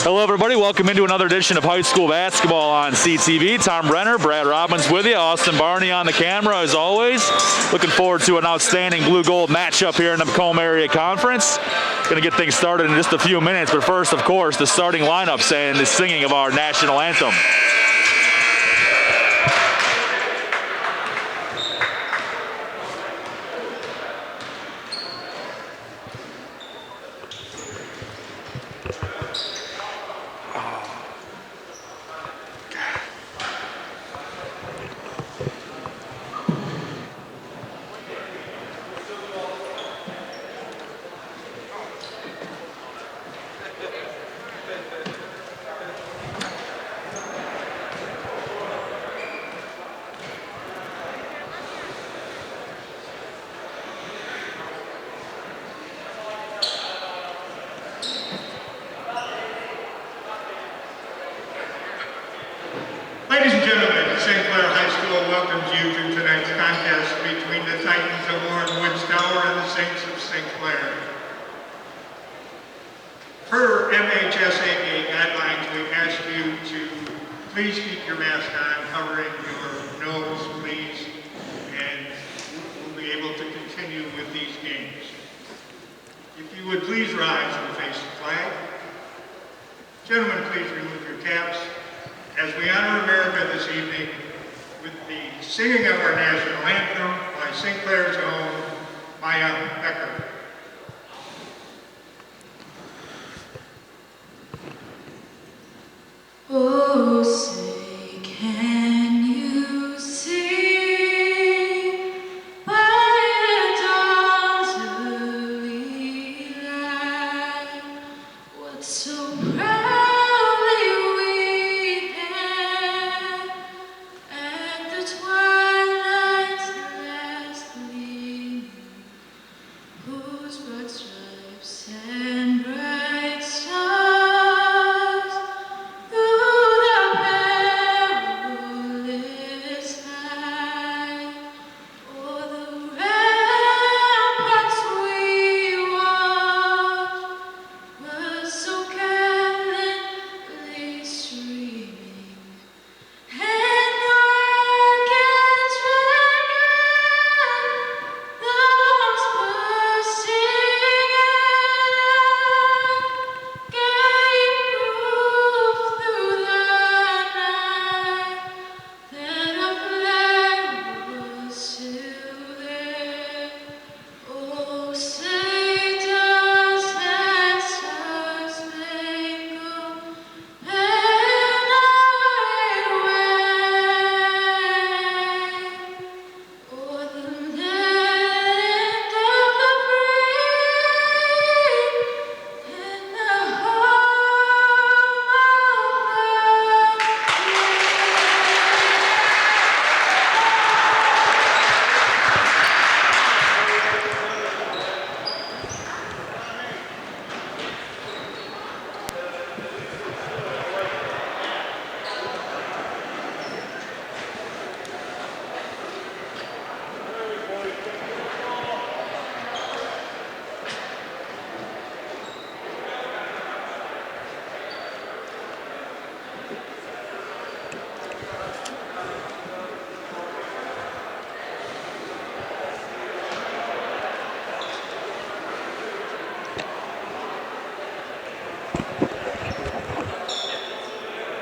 Hello everybody, welcome into another edition of high school basketball on CTV. Tom Brenner, Brad Robbins with you, Austin Barney on the camera as always. Looking forward to an outstanding blue-gold matchup here in the Macomb Area Conference. Going to get things started in just a few minutes, but first, of course, the starting lineups and the singing of our national anthem. Ladies and gentlemen, St. Clair High School welcomes you to tonight's contest between the Titans of Warren-Woods Tower and the Saints of St. Clair. Per MHSAA guidelines, we ask you to please keep your mask on, covering your nose, please, and we'll be able to continue with these games. If you would please rise and face the flag. Gentlemen, please remove your caps as we honor America this evening with the singing of our national anthem by St. Clair's own Maya Becker. Oh, say, can you see by the dawn's early light what so proudly we hailed at the twilight's last gleaming, whose broad stripes and bright stars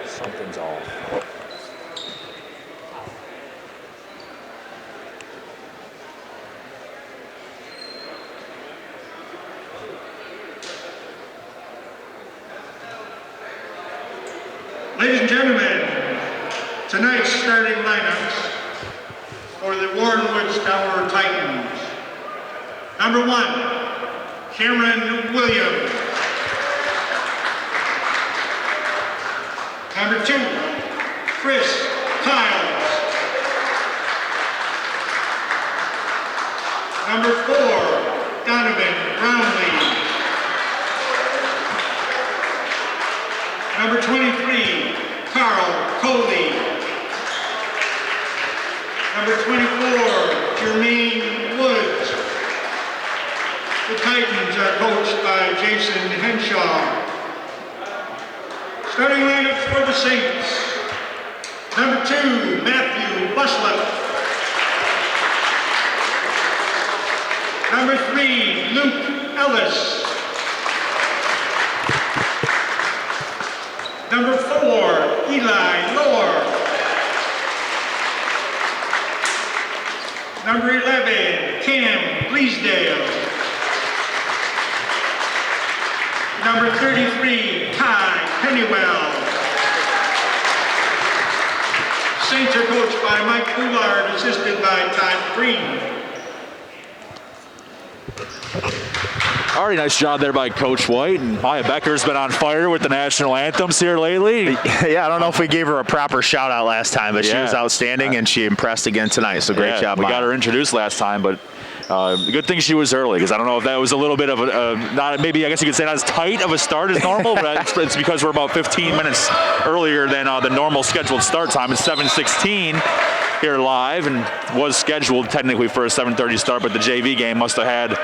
Something's off. Ladies and gentlemen, tonight's starting lineups for the Warren-Woods Tower Titans. Number 1, Cameron Williams. Number 2, Chris Tiles. Number 4, Donovan Brownlee. Number 23, Carl Coley. Number 24, Jermaine Woods. The Titans are coached by Jason Henshaw. Starting lineups for the Saints. Number 2, Matthew Buslet. Number 3, Luke Ellis. Number 4, Eli Lohr. Number 11, Cam Bleasdale. Number 33, Ty Pennywell. Saints are coached by Mike Boulard, assisted by Todd Green. Already nice job there by Coach White, and Maya Becker's been on fire with the national anthems here lately. Yeah, I don't know if we gave her a proper shout out last time, but she was outstanding and she impressed again tonight. So great job, We Maya. got her introduced last time, but good thing she was early, because I don't know if that was a little bit of not maybe I guess you could say not as tight of a start as normal, but it's because we're about 15 minutes earlier than the normal scheduled start time. It's 7:16 here live, and was scheduled technically for a 7:30 start, but the JV game must have had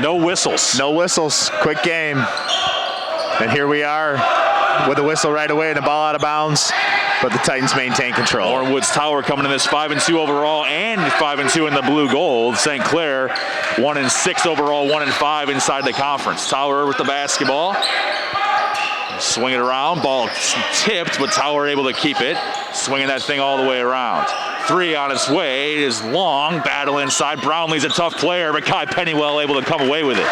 no whistles. No whistles, quick game. And here we are with a whistle right away and a ball out of bounds, but the Titans maintain control. Warren Woods Tower coming in this 5-2 overall and 5-2 in the blue gold. St. Clair 1-6 overall, 1-5 inside the conference. Tower with the basketball. Swing it around, ball tipped, but Tower able to keep it. Swinging that thing all the way around. 3 on its way is long, battle inside. Brownlee's a tough player, but Kai Pennywell able to come away with it.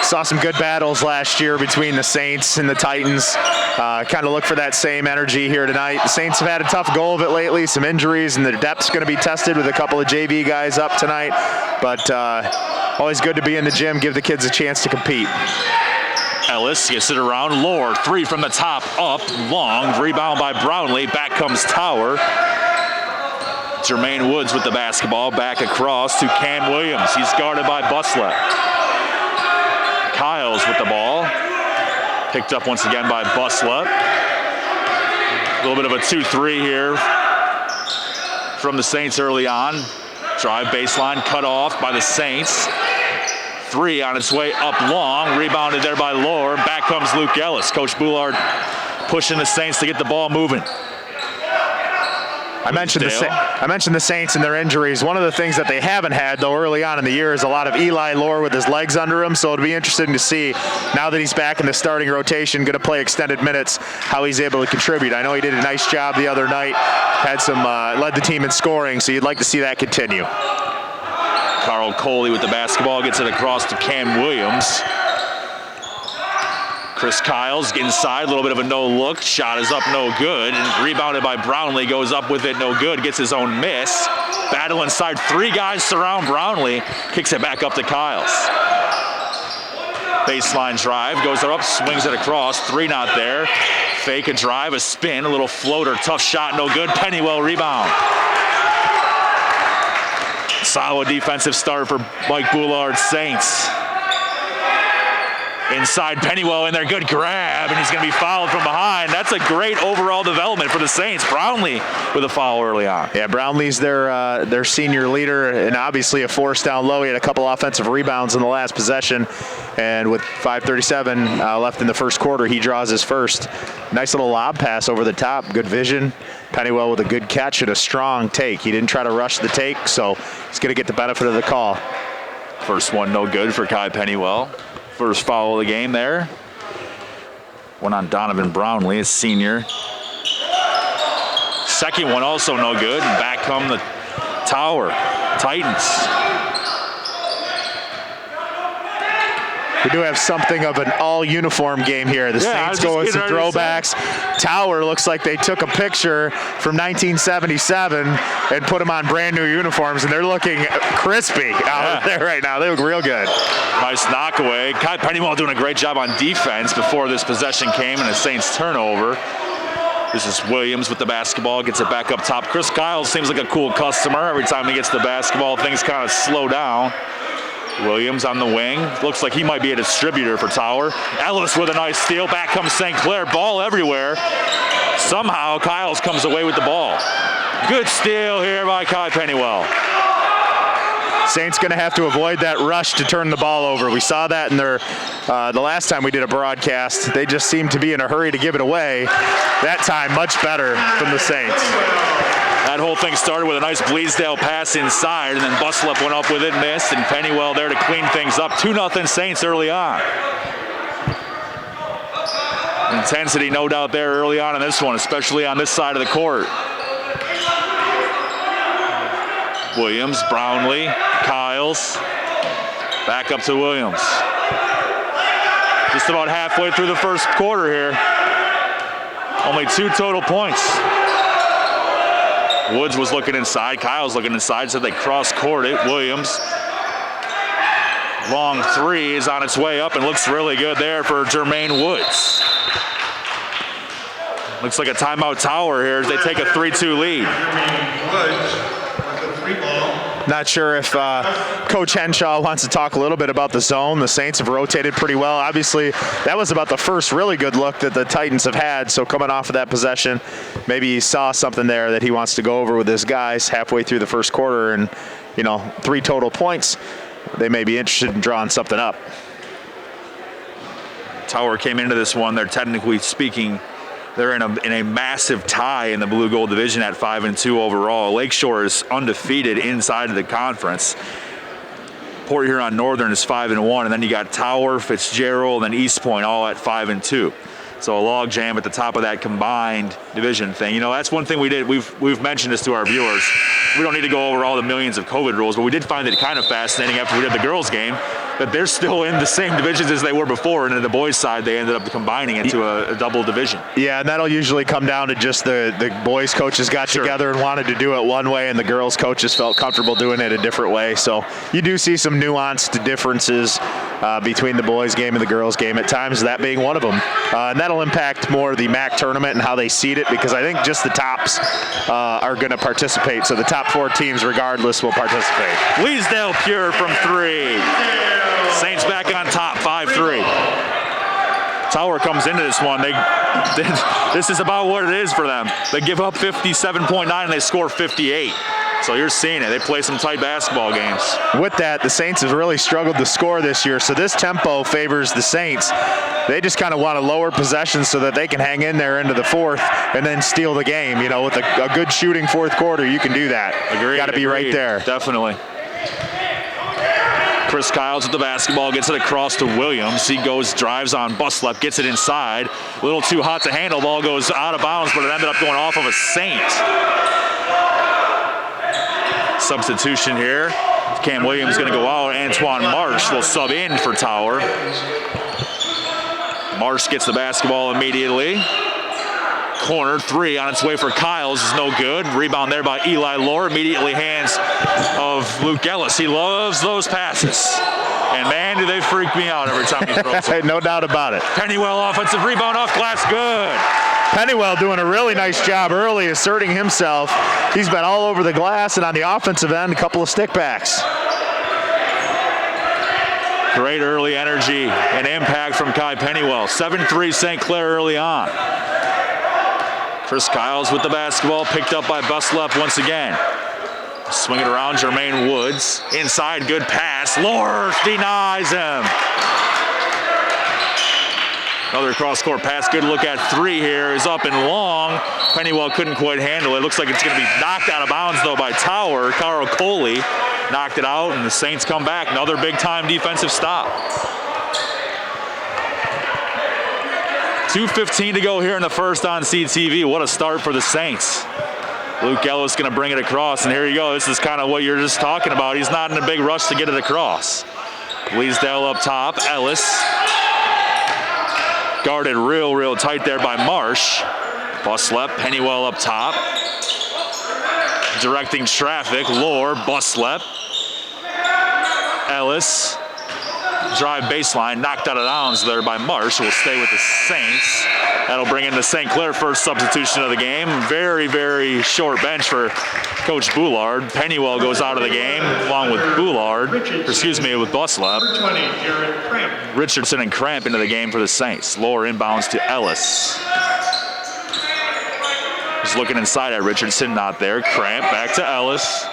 Saw some good battles last year between the Saints and the Titans. Kind of look for that same energy here tonight. The Saints have had a tough go of it lately, some injuries, and their depth's going to be tested with a couple of JV guys up tonight. But always good to be in the gym, give the kids a chance to compete. Ellis gets it around. Lohr, 3 from the top, up, long. Rebound by Brownlee. Back comes Tower. Jermaine Woods with the basketball. Back across to Cam Williams. He's guarded by Buslet. Kyles with the ball. Picked up once again by Buslet. A little bit of a 2-3 here from the Saints early on. Drive baseline cut off by the Saints. 3 on its way up long. Rebounded there by Lohr. Back comes Luke Ellis. Coach Boulard pushing the Saints to get the ball moving. I mentioned the Saints and their injuries. One of the things that they haven't had, though, early on in the year is a lot of Eli Lohr with his legs under him. So it'll be interesting to see, now that he's back in the starting rotation, going to play extended minutes, how he's able to contribute. I know he did a nice job the other night, had some led the team in scoring, so you'd like to see that continue. Carl Coley with the basketball gets it across to Cam Williams. Chris Kyles inside, a little bit of a no-look. Shot is up, no good. And rebounded by Brownlee, goes up with it, no good. Gets his own miss. Battle inside, 3 guys surround Brownlee. Kicks it back up to Kyles. Baseline drive, goes up, swings it across. 3 not there. Fake a drive, a spin, a little floater. Tough shot, no good. Pennywell rebound. Solid defensive start for Mike Boulard's Saints. Inside Pennywell in there, good grab, and he's going to be fouled from behind. That's a great overall development for the Saints. Brownlee with a foul early on. Yeah, Brownlee's their senior leader, and obviously a force down low. He had a couple offensive rebounds in the last possession, and with 5:37 left in the first quarter, he draws his first. Nice little lob pass over the top, good vision. Pennywell with a good catch and a strong take. He didn't try to rush the take, so he's going to get the benefit of the call. First one no good for Kai Pennywell. First foul of the game there. One on Donovan Brownlee, a senior. Second one also no good. And back come the Tower Titans. We do have something of an all-uniform game here. The Saints go with some throwbacks. Tower looks like they took a picture from 1977 and put them on brand new uniforms, and they're looking crispy out there right now. They look real good. Nice knockaway. Kai Pennywell doing a great job on defense before this possession came and a Saints turnover. This is Williams with the basketball, gets it back up top. Chris Kyles seems like a cool customer. Every time he gets the basketball, things kind of slow down. Williams on the wing. Looks like he might be a distributor for Tower. Ellis with a nice steal. Back comes St. Clair. Ball everywhere. Somehow Kyles comes away with the ball. Good steal here by Kai Pennywell. Saints going to have to avoid that rush to turn the ball over. We saw that in their the last time we did a broadcast. They just seemed to be in a hurry to give it away. That time, much better from the Saints. That whole thing started with a nice Bleasdale pass inside, and then Buslep went up with it, missed, and Pennywell there to clean things up. 2-0 Saints early on. Intensity, no doubt, there early on in this one, especially on this side of the court. Williams, Brownlee, Kyles, back up to Williams. Just about halfway through the first quarter here. Only 2 total points. Woods was looking inside, Kyle's looking inside, so they cross-court it. Williams, long three is on its way up and looks really good there for Jermaine Woods. Looks like a timeout Tower here as they take a 3-2 lead. Jermaine Woods with a 3-ball. Not sure if Coach Henshaw wants to talk a little bit about the zone. The Saints have rotated pretty well. Obviously, that was about the first really good look that the Titans have had. So coming off of that possession, maybe he saw something there that he wants to go over with his guys halfway through the first quarter. And, 3 total points. They may be interested in drawing something up. Tower came into this one. They're technically speaking, they're in a massive tie in the Blue Gold division at 5-2 overall. Lakeshore is undefeated inside of the conference. Port Huron Northern is 5-1, and then you got Tower, Fitzgerald, and East Point all at 5-2. So a log jam at the top of that combined division thing. That's one thing we did. We've mentioned this to our viewers. We don't need to go over all the millions of COVID rules, but we did find it kind of fascinating after we did the girls' game that they're still in the same divisions as they were before, and in the boys' side, they ended up combining into a double division. Yeah, and that'll usually come down to just the boys' coaches got together and wanted to do it one way, and the girls' coaches felt comfortable doing it a different way. So you do see some nuanced differences between the boys' game and the girls' game at times, that being one of them. And that'll impact more the MAC tournament and how they seed it, because I think just the tops are going to participate. So the top 4 teams, regardless, will participate. Bleasdale Pure from 3. Saints back on top, 5-3. Tower comes into this one. This is about what it is for them. They give up 57.9 and they score 58. So you're seeing it. They play some tight basketball games. With that, the Saints have really struggled to score this year. So this tempo favors the Saints. They just kind of want to lower possessions so that they can hang in there into the fourth and then steal the game. With a good shooting fourth quarter, you can do that. Agreed. Got to be right there. Definitely. Chris Kyles with the basketball, gets it across to Williams. He drives on Buslep, gets it inside. A little too hot to handle. Ball goes out of bounds, but it ended up going off of a Saint. Substitution here. Cam Williams going to go out. Antoine Marsh will sub in for Tower. Marsh gets the basketball immediately. Corner 3 on its way for Kyles is no good. Rebound there by Eli Lohr. Immediately hands of Luke Ellis. He loves those passes. And man, do they freak me out every time he throws it. No doubt about it. Pennywell offensive rebound off glass. Good. Pennywell doing a really nice job early asserting himself. He's been all over the glass, and on the offensive end, a couple of stickbacks. Great early energy and impact from Kai Pennywell. 7-3 St. Clair early on. Chris Kyles with the basketball, picked up by Buslep once again. Swing it around, Jermaine Woods. Inside, good pass. Lohr denies him. Another cross-court pass, good look at 3 here, is up and long. Pennywell couldn't quite handle it. Looks like it's going to be knocked out of bounds, though, by Tower. Carl Coley knocked it out, and the Saints come back. Another big-time defensive stop. 2:15 to go here in the first on CTV. What a start for the Saints. Luke Ellis going to bring it across, and here you go. This is kind of what you're just talking about. He's not in a big rush to get it across. Bleasdale up top. Ellis guarded real tight there by Marsh. Buslep, Pennywell up top. Directing traffic, Lohr, Buslep. Ellis. Drive baseline, knocked out of bounds there by Marsh. Will stay with the Saints. That'll bring in the St. Clair first substitution of the game. Very short bench for Coach Boulard. Pennywell goes out of the game along with with Buslep. Richardson and Cramp into the game for the Saints. Lower inbounds to Ellis. Just looking inside at Richardson, not there. Cramp back to Ellis.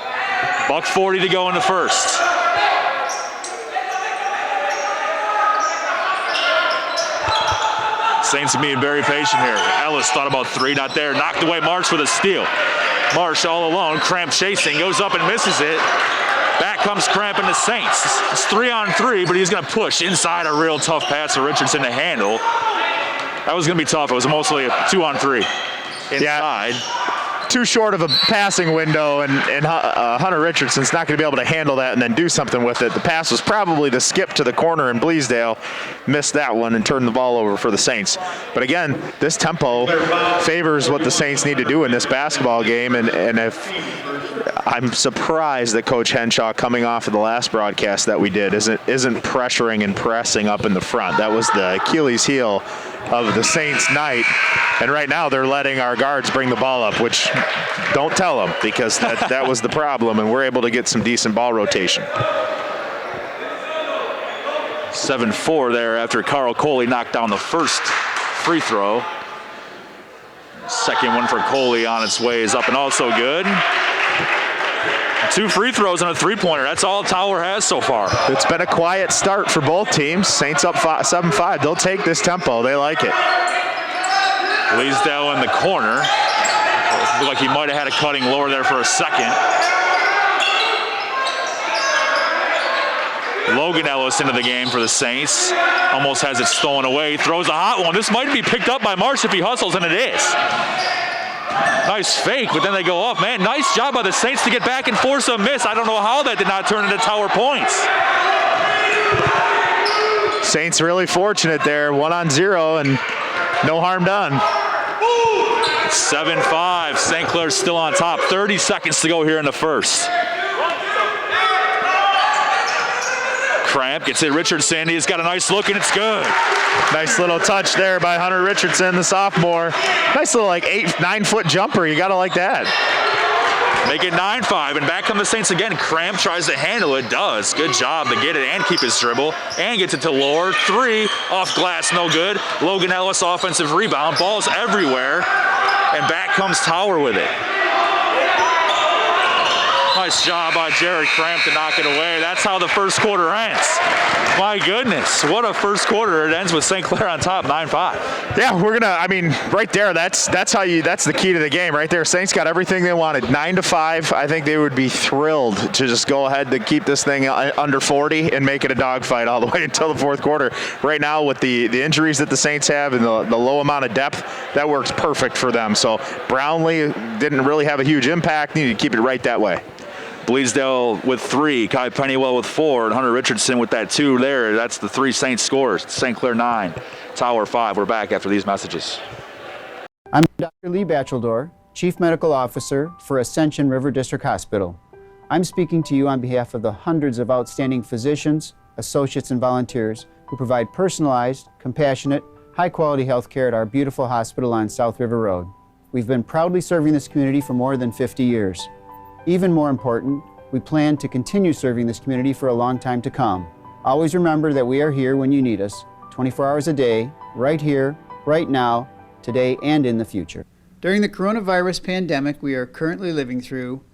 1:40 to go in the first. Saints being very patient here. Ellis thought about three, not there. Knocked away Marsh with a steal. Marsh all alone, Cramp chasing, goes up and misses it. Back comes Cramp and the Saints. It's 3-on-3, but he's gonna push inside a real tough pass for Richardson to handle. That was gonna be tough. It was mostly a 2-on-3 inside. Yeah. Too short of a passing window, and Hunter Richardson's not going to be able to handle that and then do something with it. The pass was probably the skip to the corner, and Bleasdale missed that one and turned the ball over for the Saints. But again, this tempo favors what the Saints need to do in this basketball game, and if I'm surprised that Coach Henshaw, coming off of the last broadcast that we did, isn't pressuring and pressing up in the front. That was the Achilles heel of the Saints night, and right now they're letting our guards bring the ball up, which don't tell them, because that was the problem, and we're able to get some decent ball rotation. 7-4 there after Carl Coley knocked down the first free throw. Second one for Coley on its way is up and also good. 2 free throws and a three-pointer. That's all Tower has so far. It's been a quiet start for both teams. Saints up 7-5. They'll take this tempo. They like it. Bleasdale in the corner. Looked like he might have had a cutting lower there for a second. Logan Ellis into the game for the Saints. Almost has it stolen away. Throws a hot one. This might be picked up by Marsh if he hustles, and it is. Nice fake, but then they go up. Man, nice job by the Saints to get back and force a miss. I don't know how that did not turn into Tower points. Saints really fortunate there. 1-on-0 and no harm done. 7-5. St. Clair's still on top. 30 seconds to go here in the first. Cramp gets it. Richardson. He's got a nice look, and it's good. Nice little touch there by Hunter Richardson, the sophomore. Nice little 8-9 foot jumper. You gotta like that. Make it 9-5, and back come the Saints again. Cramp tries to handle it, does. Good job to get it and keep his dribble, and gets it to Lohr. 3 off glass, no good. Logan Ellis offensive rebound. Ball's everywhere, and back comes Tower with it. Nice job by Jared Cramp to knock it away. That's how the first quarter ends. My goodness, what a first quarter. It ends with St. Clair on top, 9-5. Yeah, right there, that's the key to the game right there. Saints got everything they wanted. 9-5. I think they would be thrilled to just go ahead to keep this thing under 40 and make it a dogfight all the way until the fourth quarter. Right now, with the injuries that the Saints have and the low amount of depth, that works perfect for them. So Brownlee didn't really have a huge impact. Needed to keep it right that way. Bleasdale with 3, Kai Pennywell with 4, and Hunter Richardson with that 2 there. That's the 3 Saints scores. St. Clair 9, Tower 5. We're back after these messages. I'm Dr. Lee Bacheldor, Chief Medical Officer for Ascension River District Hospital. I'm speaking to you on behalf of the hundreds of outstanding physicians, associates, and volunteers who provide personalized, compassionate, high-quality health care at our beautiful hospital on South River Road. We've been proudly serving this community for more than 50 years. Even more important, we plan to continue serving this community for a long time to come. Always remember that we are here when you need us, 24 hours a day, right here, right now, today, and in the future. During the coronavirus pandemic we are currently living through,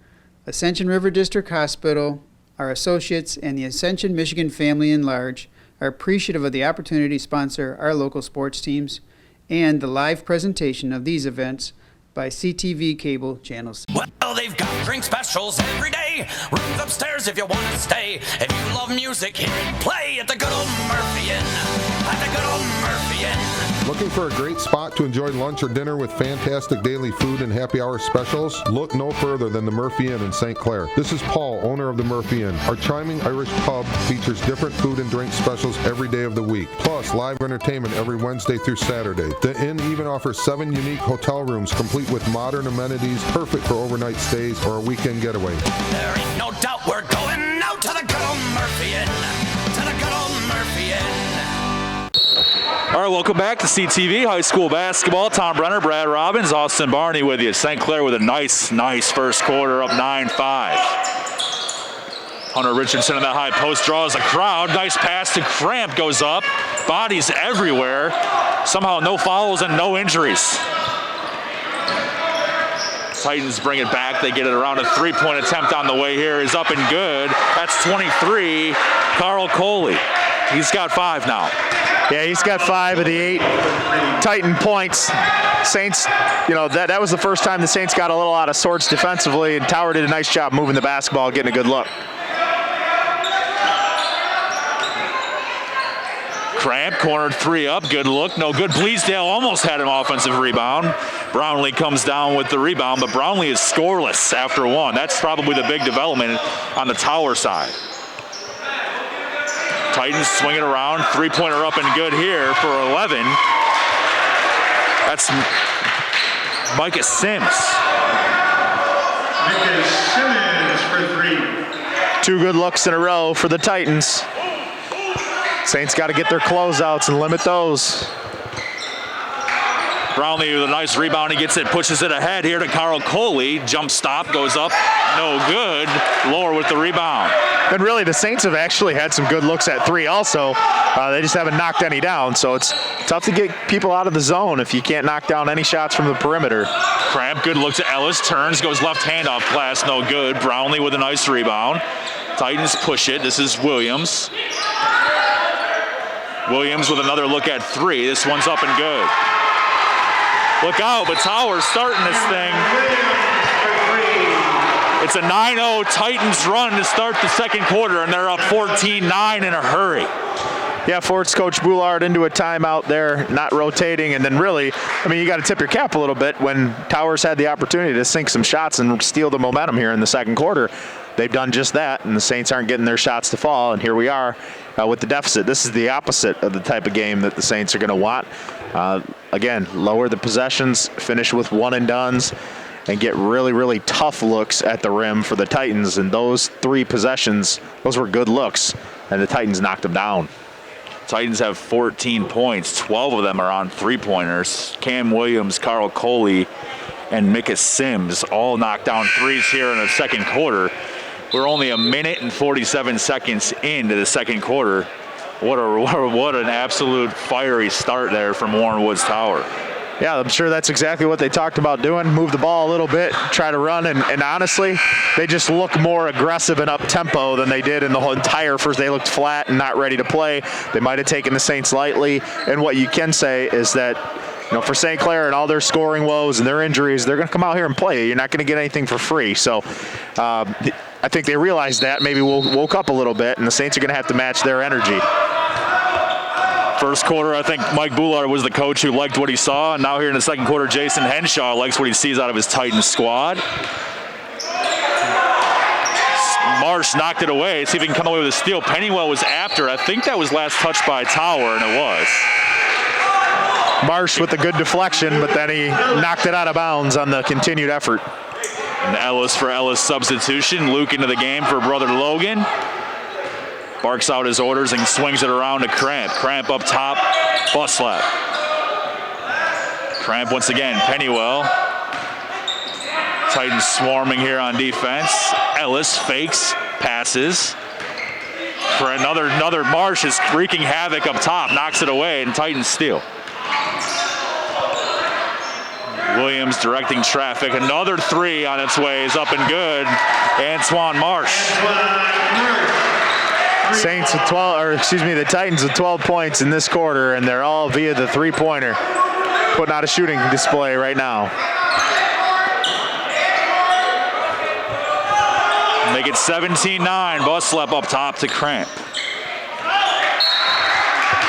Ascension River District Hospital, our associates, and the Ascension Michigan family in large are appreciative of the opportunity to sponsor our local sports teams and the live presentation of these events by CTV cable channels. Well, they've got drink specials every day. Rooms upstairs if you want to stay. If you love music, hear it play at the good old Murphy Inn. At the good old Murphy Inn. Looking for a great spot to enjoy lunch or dinner with fantastic daily food and happy hour specials? Look no further than the Murphy Inn in St. Clair. This is Paul, owner of the Murphy Inn. Our charming Irish pub features different food and drink specials every day of the week, plus live entertainment every Wednesday through Saturday. The inn even offers 7 unique hotel rooms complete with modern amenities, perfect for overnight stays or a weekend getaway. There ain't no doubt we're going out to the good old Murphy Inn. To the good old Murphy Inn. All right, welcome back to CTV High School Basketball. Tom Brenner, Brad Robbins, Austin Barney with you. St. Clair with a nice first quarter, up 9-5. Hunter Richardson in that high post draws a crowd. Nice pass to Cramp, goes up. Bodies everywhere. Somehow no fouls and no injuries. Titans bring it back. They get it around. A three-point attempt on the way here is up and good. That's 23. Carl Coley. He's got 5 now. Yeah, he's got 5 of the 8 Titan points. Saints, you know, that was the first time the Saints got a little out of sorts defensively, and Tower did a nice job moving the basketball, getting a good look. Cramp, cornered 3 up, good look, no good. Bleasdale almost had an offensive rebound. Brownlee comes down with the rebound, but Brownlee is scoreless after 1. That's probably the big development on the Tower side. Titans swing it around, 3-pointer up and good here for 11. That's Micah Sims. Micah Simmons for 3. 2 good looks in a row for the Titans. Saints got to get their closeouts and limit those. Brownlee with a nice rebound. He gets it, pushes it ahead here to Carl Coley. Jump stop, goes up, no good. Lower with the rebound. And really, the Saints have actually had some good looks at 3 also. They just haven't knocked any down, so it's tough to get people out of the zone if you can't knock down any shots from the perimeter. Cramp, good look to Ellis. Turns, goes left hand off glass, no good. Brownlee with a nice rebound. Titans push it. This is Williams. Williams with another look at 3. This one's up and good. Look out, but Tower's starting this thing. It's a 9-0 Titans run to start the second quarter, and they're up 14-9 in a hurry. Yeah, forced Coach Boulard into a timeout there, not rotating, and then really, I mean, you got to tip your cap a little bit when Towers had the opportunity to sink some shots and steal the momentum here in the second quarter. They've done just that, and the Saints aren't getting their shots to fall, and here we are with the deficit. This is the opposite of the type of game that the Saints are going to want. Again, lower the possessions, finish with one-and-dones, and get really, really tough looks at the rim for the Titans. And those 3 possessions, those were good looks, and the Titans knocked them down. Titans have 14 points. 12 of them are on 3-pointers. Cam Williams, Carl Coley, and Micah Sims all knocked down 3s here in the second quarter. We're only 1 minute and 47 seconds into the second quarter. What an absolute fiery start there from Warren Woods Tower. Yeah, I'm sure that's exactly what they talked about doing. Move the ball a little bit, try to run, and honestly, they just look more aggressive and up-tempo than they did in the whole entire first. They looked flat and not ready to play. They might have taken the Saints lightly, and what you can say is that, you know, for St. Clair and all their scoring woes and their injuries, they're going to come out here and play. You're not going to get anything for free. So I think they realized that, maybe woke up a little bit, and the Saints are going to have to match their energy. First quarter, I think Mike Boulard was the coach who liked what he saw, and now here in the second quarter, Jason Henshaw likes what he sees out of his Titans squad. Marsh knocked it away. See if he can come away with a steal. Pennywell was after. I think that was last touched by Tower, and it was. Marsh with a good deflection, but then he knocked it out of bounds on the continued effort. And Ellis for Ellis substitution. Luke into the game for brother Logan. Barks out his orders and swings it around to Cramp. Cramp up top, bus slap. Cramp once again, Pennywell. Titans swarming here on defense. Ellis fakes, passes. For another Marsh is wreaking havoc up top, knocks it away, and Titans steal. Williams directing traffic. Another 3 on its way is up and good. Antoine Marsh. Saints at 12, or excuse me, the Titans at 12 points in this quarter, and they're all via the 3-pointer. Putting out a shooting display right now. Make it 17-9. Buslep up top to Cramp.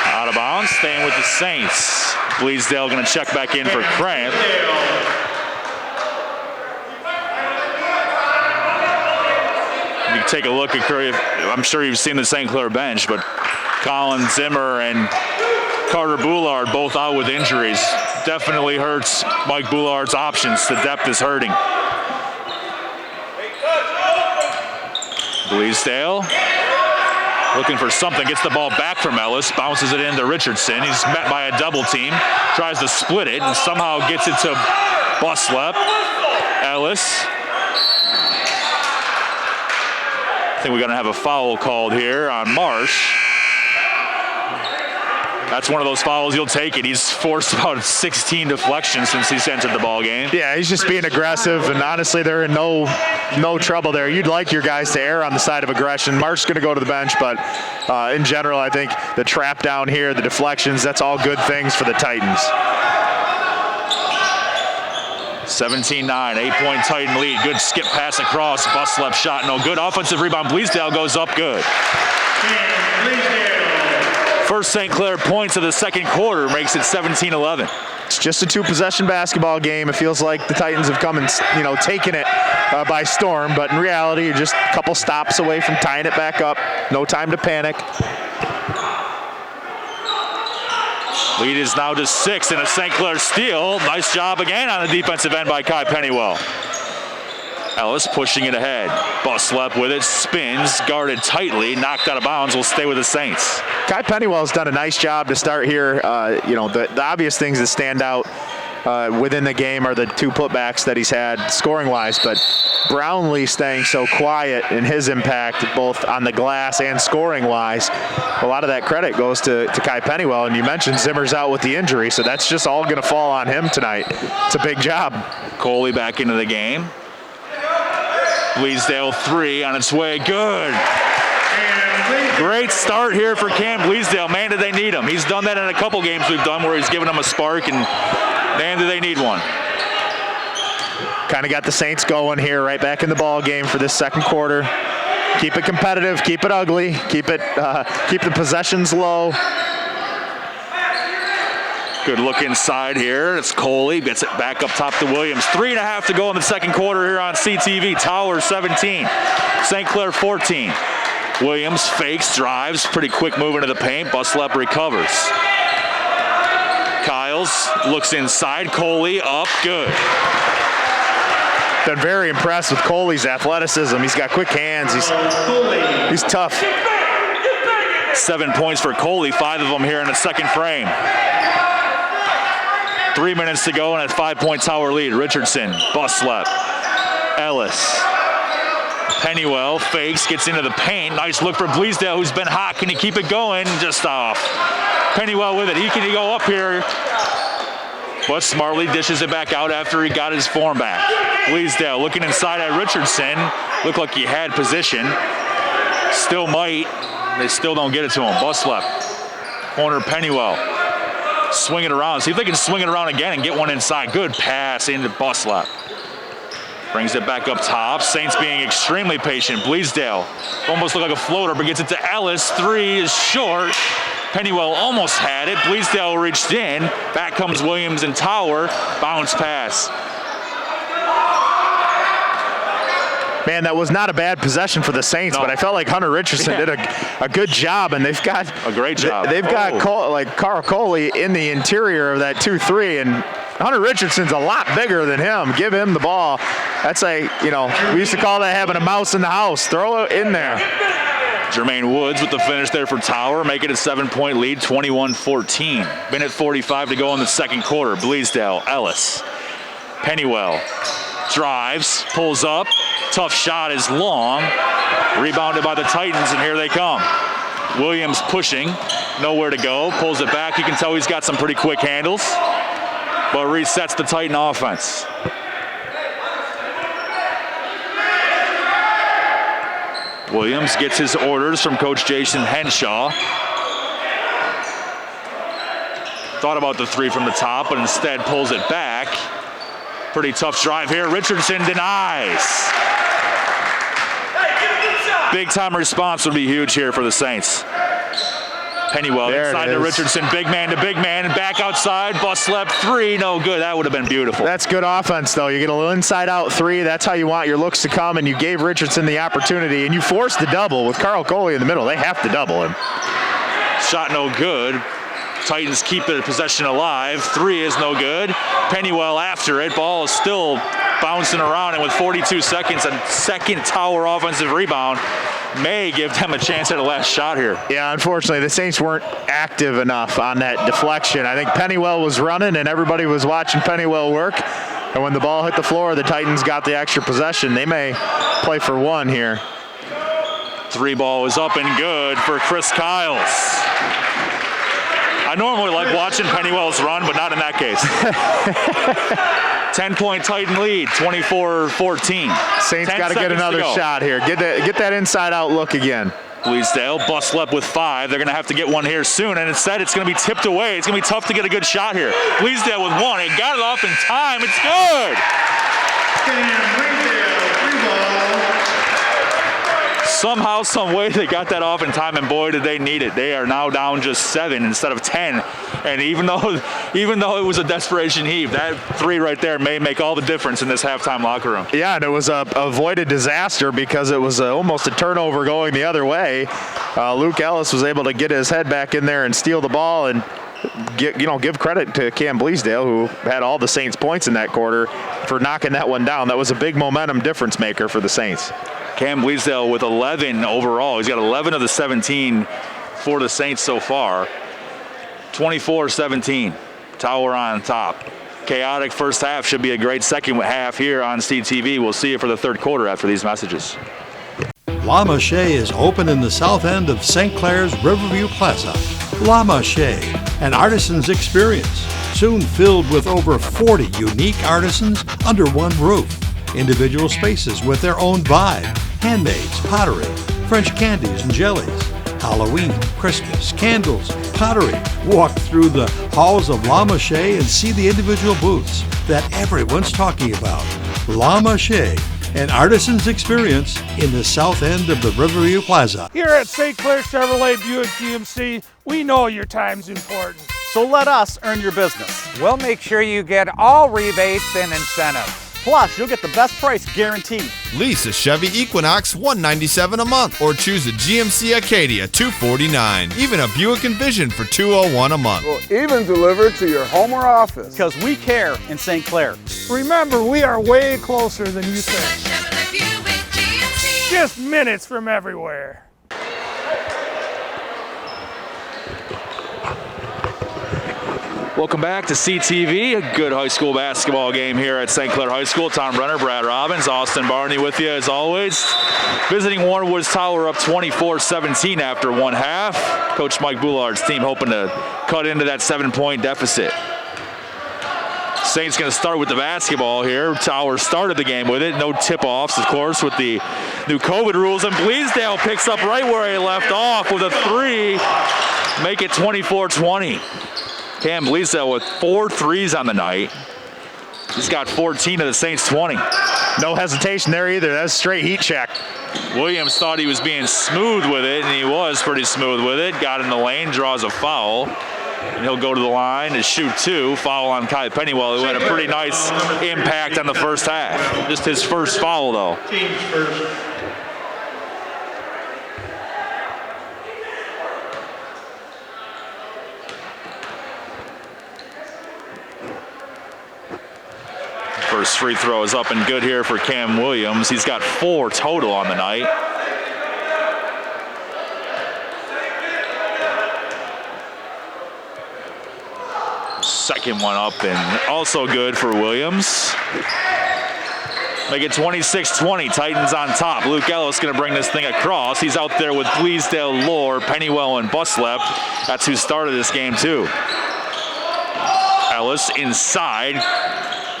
Out of bounds, staying with the Saints. Bleasdale going to check back in for Cramp. You take a look at Curry. I'm sure you've seen the St. Clair bench, but Colin Zimmer and Carter Boulard both out with injuries. Definitely hurts Mike Boulard's options. The depth is hurting. Bleasdale looking for something, gets the ball back from Ellis, bounces it into Richardson. He's met by a double team, tries to split it, and somehow gets it to Buslep. Ellis. I think we're going to have a foul called here on Marsh. That's one of those fouls, you'll take it. He's forced about 16 deflections since he's entered the ball game. Yeah, he's just being aggressive, and honestly, they're in no trouble there. You'd like your guys to err on the side of aggression. Mark's going to go to the bench, but in general, I think the trap down here, the deflections, that's all good things for the Titans. 17-9, 8-point Titan lead. Good skip pass across. Bust left shot, no good. Offensive rebound. Bleasdale goes up good. First St. Clair points of the second quarter makes it 17-11. It's just a two-possession basketball game. It feels like the Titans have come and taken it by storm, but in reality, you're just a couple stops away from tying it back up. No time to panic. Lead is now to 6 and a St. Clair steal. Nice job again on the defensive end by Kai Pennywell. Ellis pushing it ahead. Buslep with it, spins, guarded tightly, knocked out of bounds, will stay with the Saints. Kai Pennywell's done a nice job to start here. The obvious things that stand out within the game are the two putbacks that he's had scoring-wise, but Brownlee staying so quiet in his impact, both on the glass and scoring-wise. A lot of that credit goes to Kai Pennywell, and you mentioned Zimmer's out with the injury, so that's just all going to fall on him tonight. It's a big job. Coley back into the game. Bleasdale 3 on its way. Good. Great start here for Cam Bleasdale. Man, did they need him. He's done that in a couple games we've done where he's given them a spark, and man, do they need one. Kind of got the Saints going here, right back in the ball game for this second quarter. Keep it competitive, keep it ugly, keep the possessions low. Good look inside here. It's Coley, gets it back up top to Williams. 3.5 to go in the second quarter here on CTV. Tower 17, St. Clair 14. Williams fakes, drives, pretty quick move into the paint. Buslep recovers. Kyles looks inside. Coley up, good. Been very impressed with Coley's athleticism. He's got quick hands. He's tough. 7 points for Coley, 5 of them here in the second frame. 3 minutes to go and a 5-point Tower lead. Richardson, Buslep, Ellis. Pennywell fakes, gets into the paint. Nice look for Bleasdale, who's been hot. Can he keep it going? Just off. Pennywell with it. He can go up here, but smartly dishes it back out after he got his form back. Bleasdale looking inside at Richardson. Looked like he had position. Still might. They still don't get it to him. Buslep. Corner Pennywell. Swing it around. See if they can swing it around again and get one inside. Good pass into Buslep. Brings it back up top. Saints being extremely patient. Bleasdale almost looked like a floater, but gets it to Ellis. 3 is short. Pennywell almost had it. Bleasdale reached in. Back comes Williams and Tower. Bounce pass. Man, that was not a bad possession for the Saints, but I felt like Hunter Richardson did a good job, and they've got a great job. They've got Carl Coley in the interior of that 2-3, and Hunter Richardson's a lot bigger than him. Give him the ball. That's we used to call that having a mouse in the house. Throw it in there. Jermaine Woods with the finish there for Tower, make it a 7-point lead, 21-14. Minute 45 to go in the second quarter. Bleasdale, Ellis, Pennywell drives, pulls up. Tough shot is long. Rebounded by the Titans, and here they come. Williams pushing, nowhere to go. Pulls it back. You can tell he's got some pretty quick handles, but resets the Titan offense. Williams gets his orders from Coach Jason Henshaw. Thought about the 3 from the top, but instead pulls it back. Pretty tough drive here. Richardson denies. Big time response would be huge here for the Saints. Pennywell inside to Richardson, big man, and back outside. Buslep 3, no good. That would have been beautiful. That's good offense, though. You get a little inside-out 3. That's how you want your looks to come, and you gave Richardson the opportunity, and you forced the double with Carl Coley in the middle. They have to double him. Shot no good. Titans keep the possession alive. 3 is no good. Pennywell after it. Ball is still bouncing around, and with 42 seconds, a second Tower offensive rebound may give them a chance at a last shot here. Yeah, unfortunately, the Saints weren't active enough on that deflection. I think Pennywell was running, and everybody was watching Pennywell work. And when the ball hit the floor, the Titans got the extra possession. They may play for 1 here. 3 ball is up and good for Chris Kyles. I normally like watching Pennywell's run, but not in that case. 10-point Titan lead, 24-14. Saints got to get another shot here. Get that inside-out look again. Bleasdale, Bustlep with 5. They're going to have to get one here soon, and instead it's going to be tipped away. It's going to be tough to get a good shot here. Bleasdale with 1. He got it off in time. It's good. Somehow, some way, they got that off in time, and boy, did they need it. They are now down just 7 instead of 10. And even though it was a desperation heave, that 3 right there may make all the difference in this halftime locker room. Yeah, and it was a avoided disaster because it was almost a turnover going the other way. Luke Ellis was able to get his head back in there and steal the ball and give credit to Cam Bleasdale, who had all the Saints points in that quarter, for knocking that one down. That was a big momentum difference maker for the Saints. Cam Bleasdale with 11 overall. He's got 11 of the 17 for the Saints so far. 24-17. Tower on top. Chaotic first half. Should be a great second half here on CTV. We'll see you for the third quarter after these messages. La Mache is open in the south end of St. Clair's Riverview Plaza. La Mache, an artisan's experience, soon filled with over 40 unique artisans under one roof. Individual spaces with their own vibe, handmaids, pottery, French candies and jellies, Halloween, Christmas, candles, pottery. Walk through the halls of La Mache and see the individual booths that everyone's talking about. La Mache, an artisan's experience in the south end of the Riverview Plaza. Here at St. Clair Chevrolet Buick GMC, we know your time's important. So let us earn your business. We'll make sure you get all rebates and incentives. Plus, you'll get the best price guaranteed. Lease a Chevy Equinox $197 a month, or choose a GMC Acadia $249. Even a Buick Envision for $201 a month. We'll even deliver to your home or office. Because we care in St. Clair. Remember, we are way closer than you think. Just minutes from everywhere. Welcome back to CTV, a good high school basketball game here at St. Clair High School. Tom Brenner, Brad Robbins, Austin Barney with you as always. Visiting Warren Woods Tower up 24-17 after one half. Coach Mike Boulard's team hoping to cut into that 7-point deficit. Saints going to start with the basketball here. Tower started the game with it. No tip-offs, of course, with the new COVID rules. And Bleasdale picks up right where he left off with a 3. Make it 24-20. Cam Bleasdale with 4 threes on the night. He's got 14 of the Saints' 20. No hesitation there either. That's straight heat check. Williams thought he was being smooth with it, and he was pretty smooth with it. Got in the lane, draws a foul. And he'll go to the line to shoot 2. Foul on Kai Pennywell, who had a pretty nice impact on the first half. Just his first foul, though. Team's first. First free throw is up and good here for Cam Williams. He's got 4 total on the night. Second one up and also good for Williams. Make it 26-20. Titans on top. Luke Ellis going to bring this thing across. He's out there with Bleasdale, Lohr, Pennywell, and Bustlep. That's who started this game too. Ellis inside.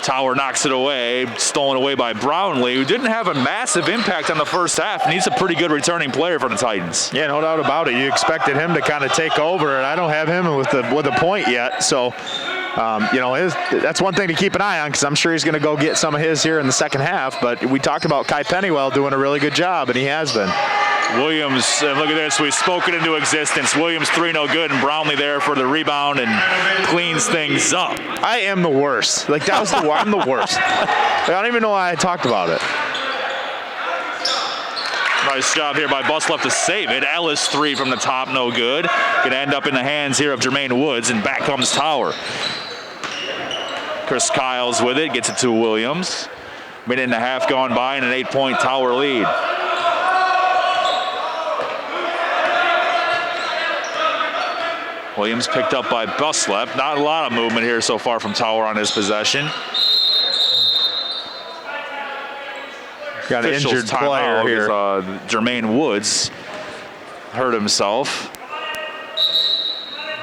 Tower knocks it away, stolen away by Brownlee, who didn't have a massive impact on the first half, and he's a pretty good returning player for the Titans. Yeah, no doubt about it. You expected him to kind of take over, and I don't have him with a point yet. So, that's one thing to keep an eye on, because I'm sure he's going to go get some of his here in the second half. But we talked about Kai Pennywell doing a really good job, and he has been. Williams, look at this, we spoke it into existence. Williams 3 no good, and Brownlee there for the rebound and cleans things up. I am the worst. Like, that was I'm the worst. I don't even know why I talked about it. Nice job here by Bustlep to save it. Ellis 3 from the top, no good. Gonna end up in the hands here of Jermaine Woods, and back comes Tower. Chris Kyles with it, gets it to Williams. Minute and a half gone by and an 8-point Tower lead. Williams picked up by Bustlep. Not a lot of movement here so far from Tower on his possession. Got an injured player here. Jermaine Woods hurt himself.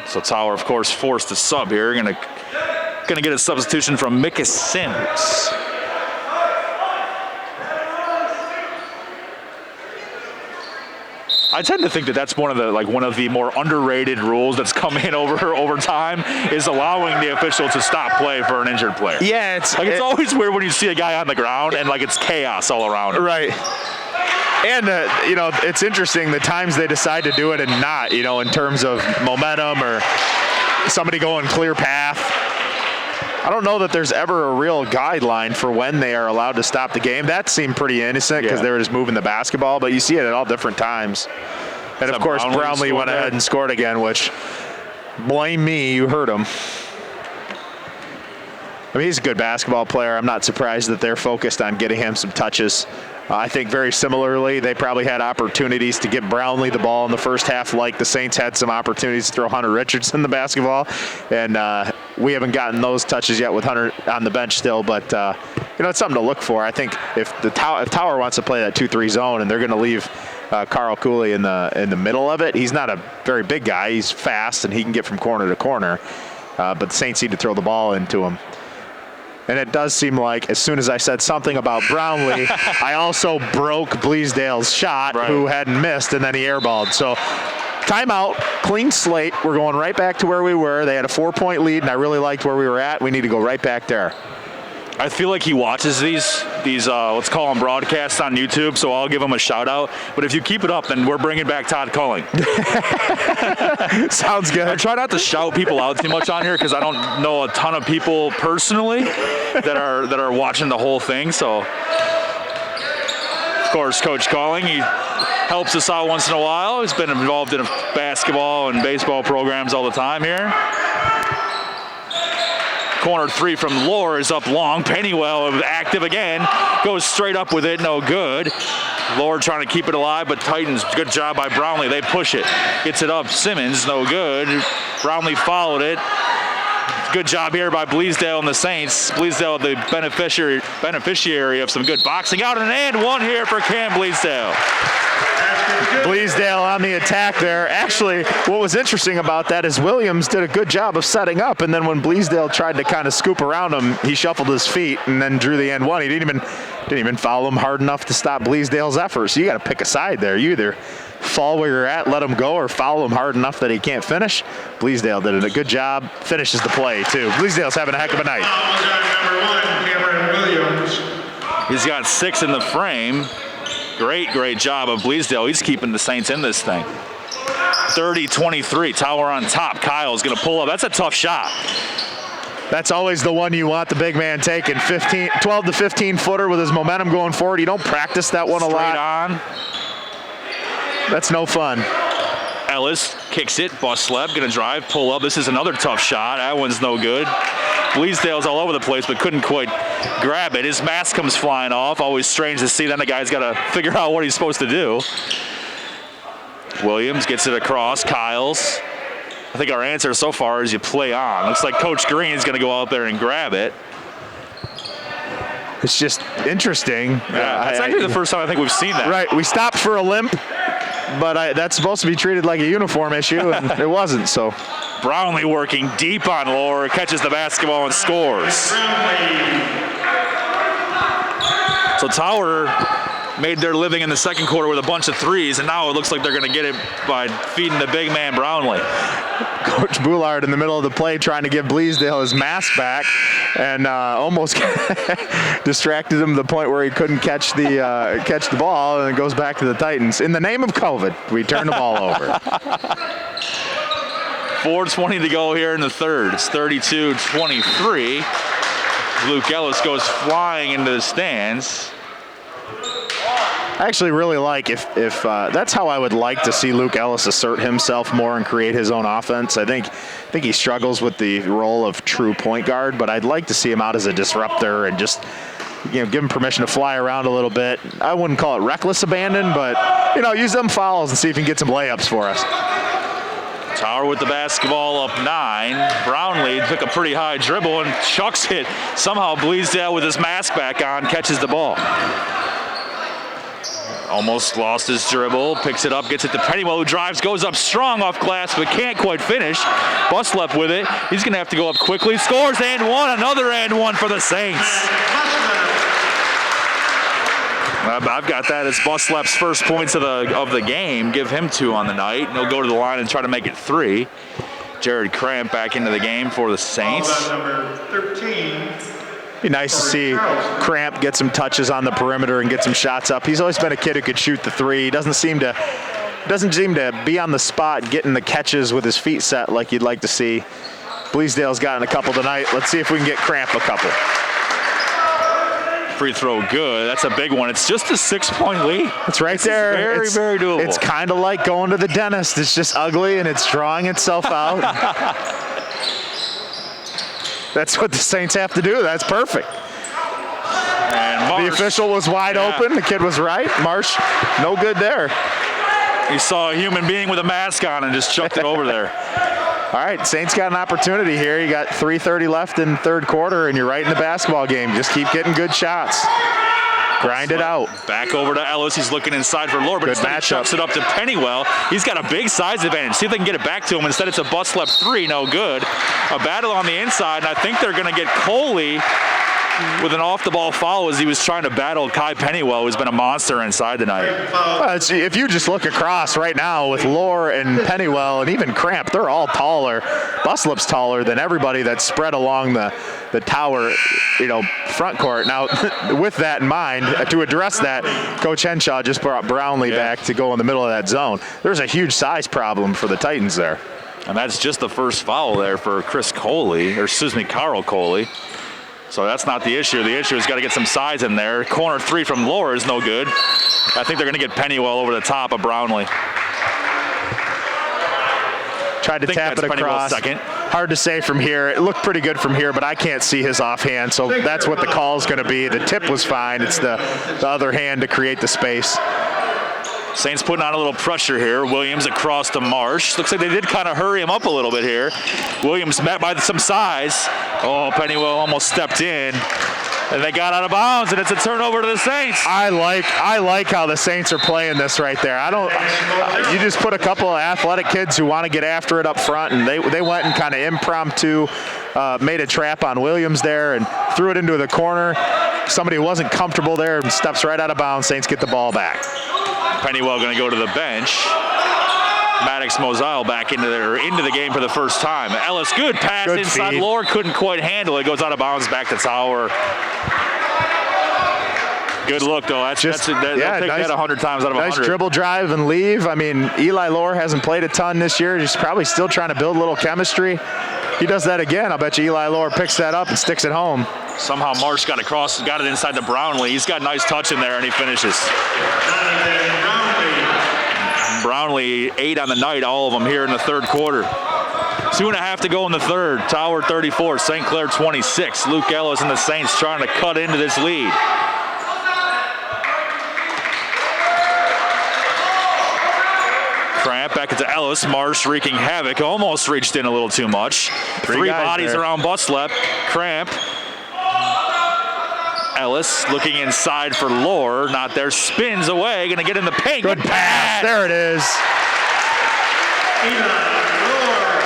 So Tower, of course, forced to sub here. Gonna get a substitution from Micah Sims. I tend to think that that's one of the more underrated rules that's come in over time is allowing the official to stop play for an injured player. Yeah, it's always weird when you see a guy on the ground and it's chaos all around him. Right. And it's interesting the times they decide to do it and not, in terms of momentum or somebody going clear path. I don't know that there's ever a real guideline for when they are allowed to stop the game. That seemed pretty innocent because they were just moving the basketball, but you see it at all different times. And of course, Brownlee went ahead and scored again, which, blame me, you heard him. I mean, he's a good basketball player. I'm not surprised that they're focused on getting him some touches. I think very similarly, they probably had opportunities to get Brownlee the ball in the first half, like the Saints had some opportunities to throw Hunter Richardson the basketball. And we haven't gotten those touches yet with Hunter on the bench still, but it's something to look for. I think if Tower wants to play that 2-3 zone and they're going to leave Carl Cooley in the middle of it, he's not a very big guy. He's fast and he can get from corner to corner, but the Saints need to throw the ball into him. And it does seem like as soon as I said something about Brownlee, I also broke Bleasdale's shot, who hadn't missed, and then he airballed. So timeout, clean slate. We're going right back to where we were. They had a 4-point lead, and I really liked where we were at. We need to go right back there. I feel like he watches these let's call them broadcasts on YouTube, so I'll give him a shout out. But if you keep it up, then we're bringing back Todd Culling. Sounds good. I try not to shout people out too much on here because I don't know a ton of people personally that are watching the whole thing. So, of course, Coach Culling, he helps us out once in a while. He's been involved in basketball and baseball programs all the time here. Corner three from Lohr is up long. Pennywell active again. Goes straight up with it. No good. Lohr trying to keep it alive, but Titans, good job by Brownlee. They push it. Gets it up. Simmons, no good. Brownlee followed it. Good job here by Bleasdale and the Saints. Bleasdale, the beneficiary of some good boxing out. And one here for Cam Bleasdale. Bleasdale on the attack there. Actually, what was interesting about that is Williams did a good job of setting up, and then when Bleasdale tried to kind of scoop around him, he shuffled his feet and then drew the N1. He didn't even foul him hard enough to stop Bleasdale's effort. So you got to pick a side there. You either fall where you're at, let him go, or foul him hard enough that he can't finish. Bleasdale did a good job. Finishes the play too. Bleasdale's having a heck of a night. Number 1, Cameron Williams. He's got 6 in the frame. Great job of Bleasdale. He's keeping the Saints in this thing. 30-23, Tower on top. Kyle's going to pull up. That's a tough shot. That's always the one you want the big man taking. 12 to 15 footer with his momentum going forward. You don't practice that one a lot. On. That's no fun. Ellis kicks it. Busleb going to drive, pull up. This is another tough shot. That one's no good. Bleasdale's all over the place, but couldn't quite grab it. His mask comes flying off. Always strange to see. Then the guy's got to figure out what he's supposed to do. Williams gets it across. Kyles. I think our answer so far is you play on. Looks like Coach Green's going to go out there and grab it. It's just interesting. Yeah, it's actually the first time I think we've seen that. Right. We stopped for a limp, but that's supposed to be treated like a uniform issue, and it wasn't. So Brownlee working deep on Lohr, catches the basketball and scores. So Tower made their living in the second quarter with a bunch of threes, and now it looks like they're going to get it by feeding the big man Brownlee. Coach Boulard in the middle of the play trying to give Bleasdale his mask back, and almost distracted him to the point where he couldn't catch the ball, and it goes back to the Titans. In the name of COVID, we turn the ball over. 4:20 to go here in the third. It's 32-23. Luke Ellis goes flying into the stands. I actually really like if that's how I would like to see Luke Ellis assert himself more and create his own offense. I think he struggles with the role of true point guard, but I'd like to see him out as a disruptor and just give him permission to fly around a little bit. I wouldn't call it reckless abandon, but use them fouls and see if he can get some layups for us. Tower with the basketball up 9. Brownlee took a pretty high dribble and chucks it. Somehow Bleasdale with his mask back on catches the ball. Almost lost his dribble, picks it up, gets it to Pennywell, who drives, goes up strong off glass, but can't quite finish. Buslepp with it. He's going to have to go up quickly. Scores and one, another and one for the Saints. I've got that as Buslepp's first points of the game. Give him 2 on the night. He'll go to the line and try to make it 3. Jared Cramp back into the game for the Saints. Number 13. Be nice to see Cramp get some touches on the perimeter and get some shots up. He's always been a kid who could shoot the 3. He doesn't seem to be on the spot getting the catches with his feet set like you'd like to see. Bleasdale's gotten a couple tonight. Let's see if we can get Cramp a couple. Free throw good. That's a big one. It's just a 6-point lead. It's right there. Very, very doable. It's kind of like going to the dentist. It's just ugly and it's drawing itself out. That's what the Saints have to do. That's perfect. And Marsh, the official was wide open. The kid was right. Marsh, no good there. He saw a human being with a mask on and just chucked it over there. All right, Saints got an opportunity here. You got 3:30 left in third quarter, and you're right in the basketball game. Just keep getting good shots. Grind it out. Back over to Ellis. He's looking inside for Lore, but instead he chucks it up to Pennywell. He's got a big size advantage. See if they can get it back to him. Instead, it's a Buslepp 3, no good. A battle on the inside, and I think they're going to get Coley with an off-the-ball foul as he was trying to battle Kai Pennywell, who's been a monster inside tonight. Well, if you just look across right now with Lore and Pennywell and even Cramp, they're all taller. Buslepp's taller than everybody that's spread along the tower, front court. Now, with that in mind, to address that, Coach Henshaw just brought Brownlee back to go in the middle of that zone. There's a huge size problem for the Titans there. And that's just the first foul there for Carl Coley. So that's not the issue. The issue is got to get some size in there. Corner 3 from Lore is no good. I think they're going to get Pennywell over the top of Brownlee. Tried to tap it across. Second. Hard to say from here. It looked pretty good from here, but I can't see his offhand, so that's what the call is going to be. The tip was fine. It's the other hand to create the space. Saints putting on a little pressure here. Williams across to Marsh. Looks like they did kind of hurry him up a little bit here. Williams met by some size. Oh, Pennywell almost stepped in. And they got out of bounds, and it's a turnover to the Saints. I like how the Saints are playing this right there. You just put a couple of athletic kids who want to get after it up front, and they went and kind of impromptu made a trap on Williams there and threw it into the corner. Somebody wasn't comfortable there and steps right out of bounds. Saints get the ball back. Pennywell going to go to the bench. Maddox Mosile back into the game for the first time. Ellis, good pass inside. Feed. Lore couldn't quite handle it. Goes out of bounds back to Tower. Good look, though. They'll take that 100 times out of 100. Nice dribble drive and leave. I mean, Eli Lore hasn't played a ton this year. He's probably still trying to build a little chemistry. He does that again. I'll bet you Eli Lore picks that up and sticks it home. Somehow Marsh got it inside to Brownlee. He's got a nice touch in there, and he finishes. Brownlee 8 on the night, all of them here in the third quarter. 2.5 to go in the third. Tower 34, St. Clair 26. Luke Ellis and the Saints trying to cut into this lead. Cramp back into Ellis. Marsh wreaking havoc. Almost reached in a little too much. Three bodies there around Buslepp. Cramp. Ellis looking inside for Lore. Not there. Spins away. Going to get in the paint. Good pass. There it is.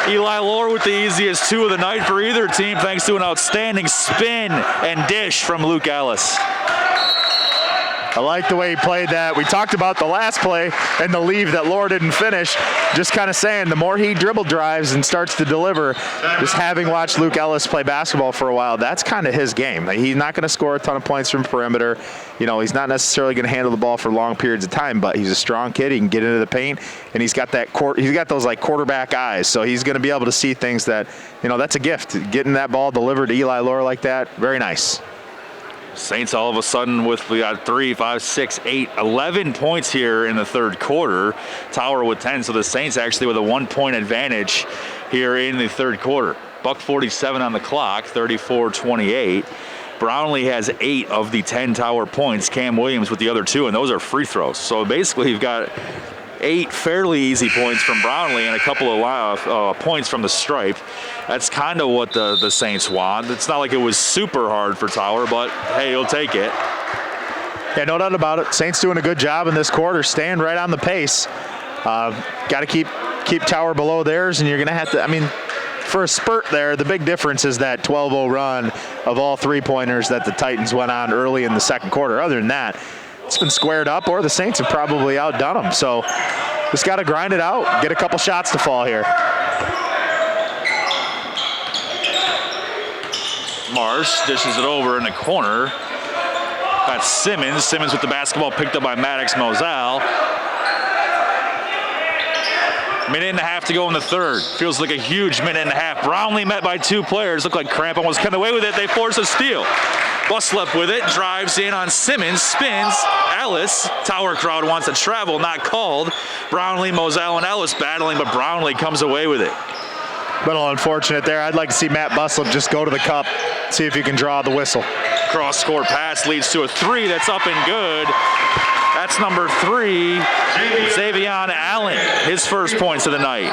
Eli Lore with the easiest 2 of the night for either team, thanks to an outstanding spin and dish from Luke Ellis. I like the way he played that. We talked about the last play and the leave that Lore didn't finish. Just kind of saying, the more he dribble drives and starts to deliver, just having watched Luke Ellis play basketball for a while, that's kind of his game. He's not going to score a ton of points from perimeter. He's not necessarily going to handle the ball for long periods of time, but he's a strong kid. He can get into the paint, and he's got those like quarterback eyes. So he's going to be able to see things that, that's a gift. Getting that ball delivered to Eli Lore like that, very nice. Saints all of a sudden we got 3, 5, 6, 8, 11 points here in the third quarter. Tower with 10, so the Saints actually with a 1-point advantage here in the third quarter. $1:47 on the clock, 34-28. Brownlee has 8 of the 10 Tower points. Cam Williams with the other 2, and those are free throws. So basically you've got 8 fairly easy points from Brownlee and a couple of points from the stripe. That's kind of what the Saints want. It's not like it was super hard for Tower, but hey, you'll take it. Yeah, no doubt about it. Saints doing a good job in this quarter, staying right on the pace. Got to keep Tower below theirs, and you're going to have to, I mean, for a spurt there, the big difference is that 12-0 run of all three-pointers that the Titans went on early in the second quarter. Other than that, it's been squared up, or the Saints have probably outdone them. So just got to grind it out, get a couple shots to fall here. Marsh dishes it over in the corner. That's Simmons. Simmons with the basketball picked up by Maddox Moselle. Minute and a half to go in the third. Feels like a huge minute and a half. Brownlee met by two players. Looked like Cramp almost came away with it. They force a steal. Buslep with it. Drives in on Simmons. Spins. Ellis. Tower crowd wants to travel. Not called. Brownlee, Moselle, and Ellis battling, but Brownlee comes away with it. A little unfortunate there. I'd like to see Matt Buslep just go to the cup, see if he can draw the whistle. Cross-court pass leads to a three that's up and good. That's number 3, Xavion Allen, his first points of the night.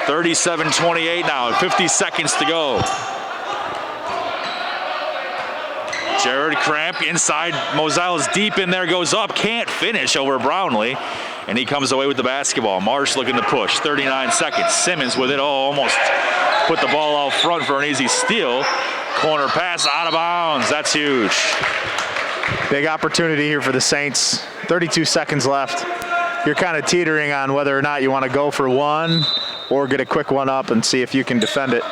(37-28) now, 50 seconds to go. Jared Cramp inside. Moselle is deep in there, goes up, can't finish over Brownlee, and he comes away with the basketball. Marsh looking to push, 39 seconds. Simmons with it, almost put the ball out front for an easy steal. Corner pass out of bounds, that's huge. Big opportunity here for the Saints. 32 seconds left. You're kind of teetering on whether or not you want to go for one or get a quick one up and see if you can defend it.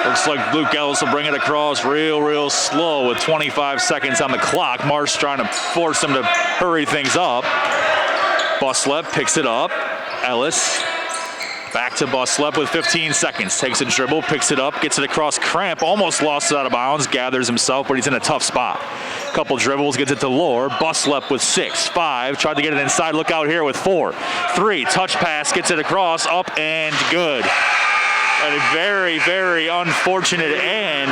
Looks like Luke Ellis will bring it across real slow with 25 seconds on the clock. Marsh trying to force him to hurry things up. Buslep picks it up. Ellis back to Buslep with 15 seconds. Takes a dribble, picks it up, gets it across Cramp. Almost lost it out of bounds, gathers himself, but he's in a tough spot. Couple dribbles, gets it to Lohr. Buslep with 6, 5. Tried to get it inside. Look out here with 4, 3. Touch pass, gets it across, up and good. And a very unfortunate end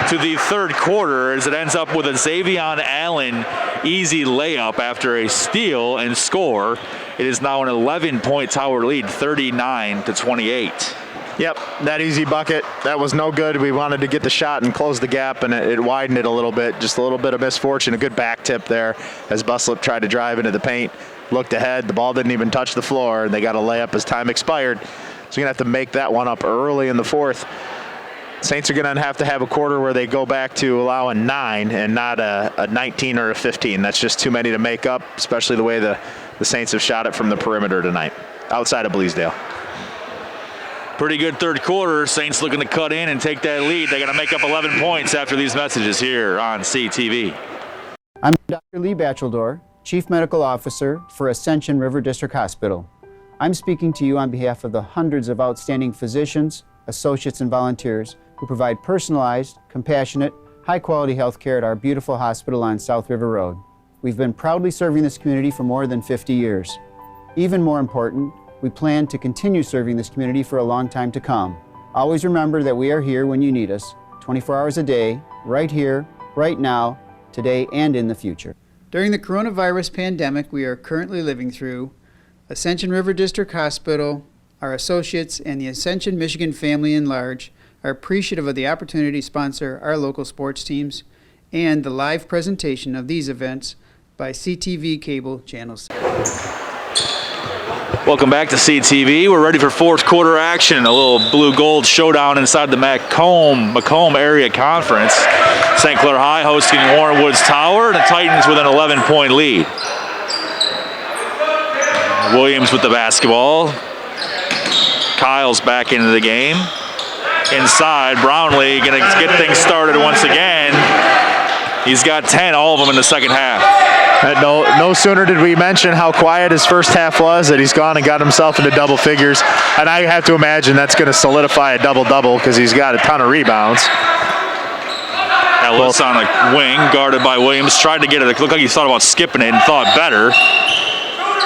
to the third quarter as it ends up with a Xavion Allen easy layup after a steal and score. It is now an 11-point Tower lead, 39-28. Yep, that easy bucket, that was no good. We wanted to get the shot and close the gap, and it widened it a little bit. Just a little bit of misfortune. A good back tip there as Buslep tried to drive into the paint. Looked ahead, the ball didn't even touch the floor, and they got a layup as time expired. So you're going to have to make that one up early in the fourth. Saints are going to have a quarter where they go back to allowing 9 and not a 19 or a 15. That's just too many to make up, especially the way the Saints have shot it from the perimeter tonight, outside of Bleasdale. Pretty good third quarter. Saints looking to cut in and take that lead. They're going to make up 11 points after these messages here on CTV. I'm Dr. Lee Bacheldor, Chief Medical Officer for Ascension River District Hospital. I'm speaking to you on behalf of the hundreds of outstanding physicians, associates, and volunteers who provide personalized, compassionate, high-quality health care at our beautiful hospital on South River Road. We've been proudly serving this community for more than 50 years. Even more important, we plan to continue serving this community for a long time to come. Always remember that we are here when you need us, 24 hours a day, right here, right now, today, and in the future. During the coronavirus pandemic we are currently living through, Ascension River District Hospital, our associates, and the Ascension Michigan family in large are appreciative of the opportunity to sponsor our local sports teams and the live presentation of these events by CTV cable channels. Welcome back to CTV. We're ready for fourth quarter action. A little blue-gold showdown inside the Macomb area conference. St. Clair High hosting Warren Woods Tower, and the Titans with an 11-point lead. Williams with the basketball. Kyle's back into the game. Inside, Brownlee gonna get things started once again. He's got 10, all of them in the second half. No sooner did we mention how quiet his first half was that he's gone and got himself into double figures. And I have to imagine that's going to solidify a double-double because he's got a ton of rebounds. Ellis on a wing, guarded by Williams. Tried to get it. It looked like he thought about skipping it and thought better.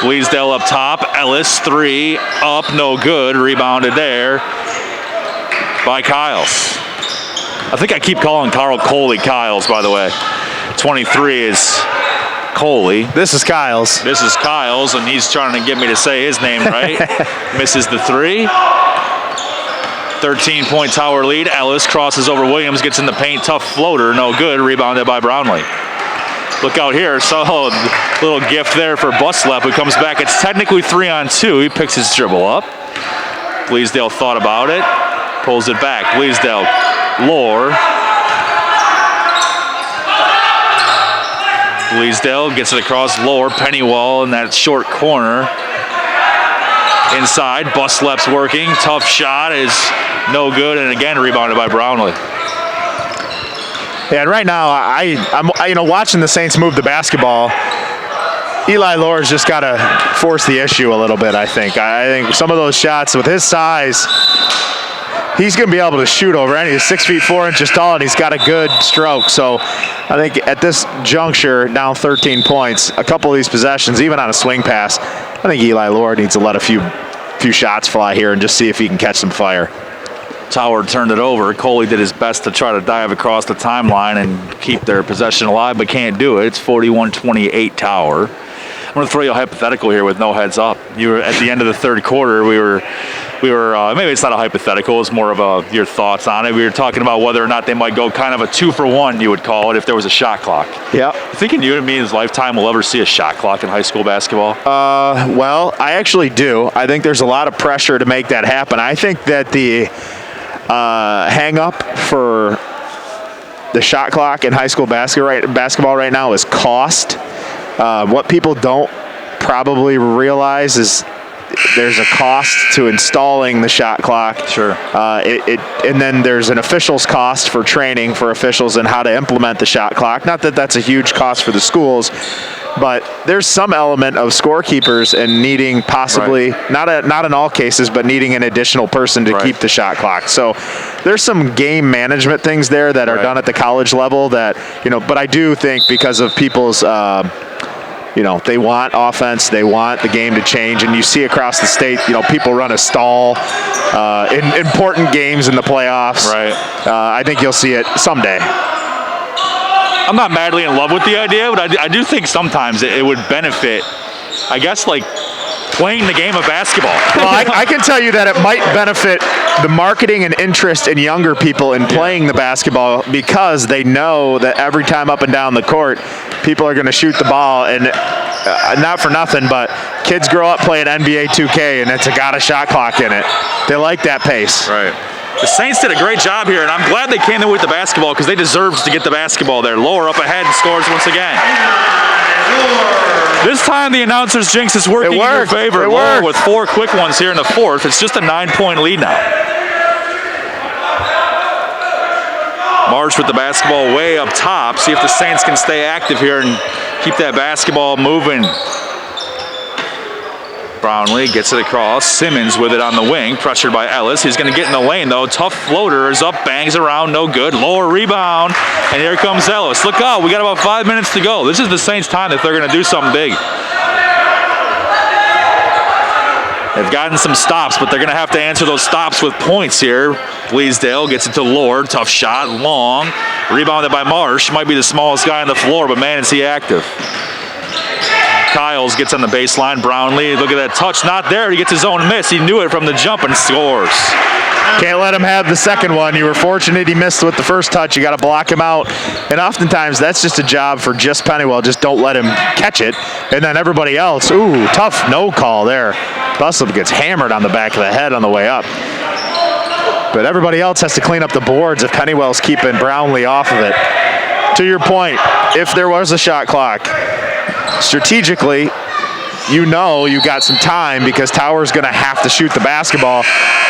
Bleasdale up top. Ellis, 3, up, no good. Rebounded there by Kyles. I think I keep calling Carl Coley Kyles, by the way. 23 is Coley. This is Kyle's. This is Kyle's, and he's trying to get me to say his name right. Misses the three. 13-point Tower lead. Ellis crosses over Williams, gets in the paint. Tough floater, no good. Rebounded by Brownlee. Look out here. So, little gift there for Buslep, who comes back. It's technically 3-on-2. He picks his dribble up. Bleasdale thought about it. Pulls it back. Bleasdale. Lohr. Bleasdale gets it across. Lohr. Pennywall in that short corner. Inside. Buslep's working. Tough shot is no good. And again, rebounded by Brownlee. Yeah, and right now, I'm watching the Saints move the basketball. Eli Lohr's just got to force the issue a little bit, I think. I think some of those shots with his size, he's going to be able to shoot over any. He's 6 feet 4 inches tall, and he's got a good stroke. So I think at this juncture, down 13 points, a couple of these possessions, even on a swing pass, I think Eli Lohr needs to let a few shots fly here and just see if he can catch some fire. Tower turned it over. Coley did his best to try to dive across the timeline and keep their possession alive, but can't do it. It's 41-28 Tower. I'm going to throw you a hypothetical here with no heads up. You were at the end of the third quarter. We were maybe it's not a hypothetical. It's more of your thoughts on it. We were talking about whether or not they might go kind of a 2-for-1, you would call it, if there was a shot clock. Yeah. Thinking you and me in his lifetime will ever see a shot clock in high school basketball? Well, I actually do. I think there's a lot of pressure to make that happen. I think that the hang up for the shot clock in high school basketball right now is cost. What people don't probably realize is there's a cost to installing the shot clock. Sure. And then there's an official's cost for training for officials and how to implement the shot clock. Not that that's a huge cost for the schools, but there's some element of scorekeepers and needing possibly, not in all cases, but needing an additional person to keep the shot clock. So there's some game management things there that are done at the college level that, but I do think because of people's, they want offense, they want the game to change, and you see across the state, people run a stall in important games in the playoffs. Right. I think you'll see it someday. I'm not madly in love with the idea, but I do think sometimes it would benefit, I guess, like playing the game of basketball. Well, I can tell you that it might benefit the marketing and interest in younger people in playing the basketball because they know that every time up and down the court, people are going to shoot the ball. And not for nothing, but kids grow up playing NBA 2K, and it's got a shot clock in it. They like that pace. Right. The Saints did a great job here, and I'm glad they came in with the basketball because they deserved to get the basketball there. Lohr up ahead and scores once again. This time the announcer's jinx is working in your favor. Lohr with 4 quick ones here in the fourth. It's just a 9-point lead now. Marsh with the basketball way up top. See if the Saints can stay active here and keep that basketball moving. Brownlee gets it across. Simmons with it on the wing, pressured by Ellis. He's going to get in the lane, though. Tough floater is up, bangs around, no good. Lower rebound, and here comes Ellis. Look out, we got about 5 minutes to go. This is the Saints' time if they're going to do something big. They've gotten some stops, but they're going to have to answer those stops with points here. Bleasdale gets it to Lohr. Tough shot, long. Rebounded by Marsh. Might be the smallest guy on the floor, but man, is he active. Kyles gets on the baseline. Brownlee, look at that touch, not there. He gets his own miss. He knew it from the jump and scores. Can't let him have the second one. You were fortunate he missed with the first touch. You got to block him out. And oftentimes that's just a job for just Pennywell. Just don't let him catch it. And then everybody else, ooh, tough no call there. Buslep gets hammered on the back of the head on the way up. But everybody else has to clean up the boards if Pennywell's keeping Brownlee off of it. To your point, if there was a shot clock, strategically, you got some time because Tower's going to have to shoot the basketball.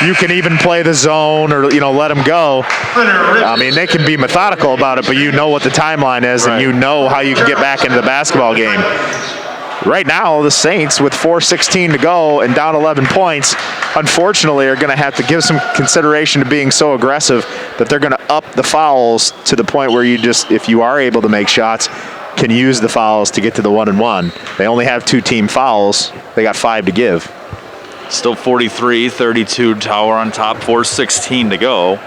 You can even play the zone or, let them go. I mean, they can be methodical about it, but you know what the timeline is and you know how you can get back into the basketball game. Right now, the Saints, with 4:16 to go and down 11 points, unfortunately are going to have to give some consideration to being so aggressive that they're going to up the fouls to the point where you just, if you are able to make shots, can use the fouls to get to the 1-and-1. They only have 2 team fouls. They got 5 to give. Still 43-32, Tower on top, 4:16 to go.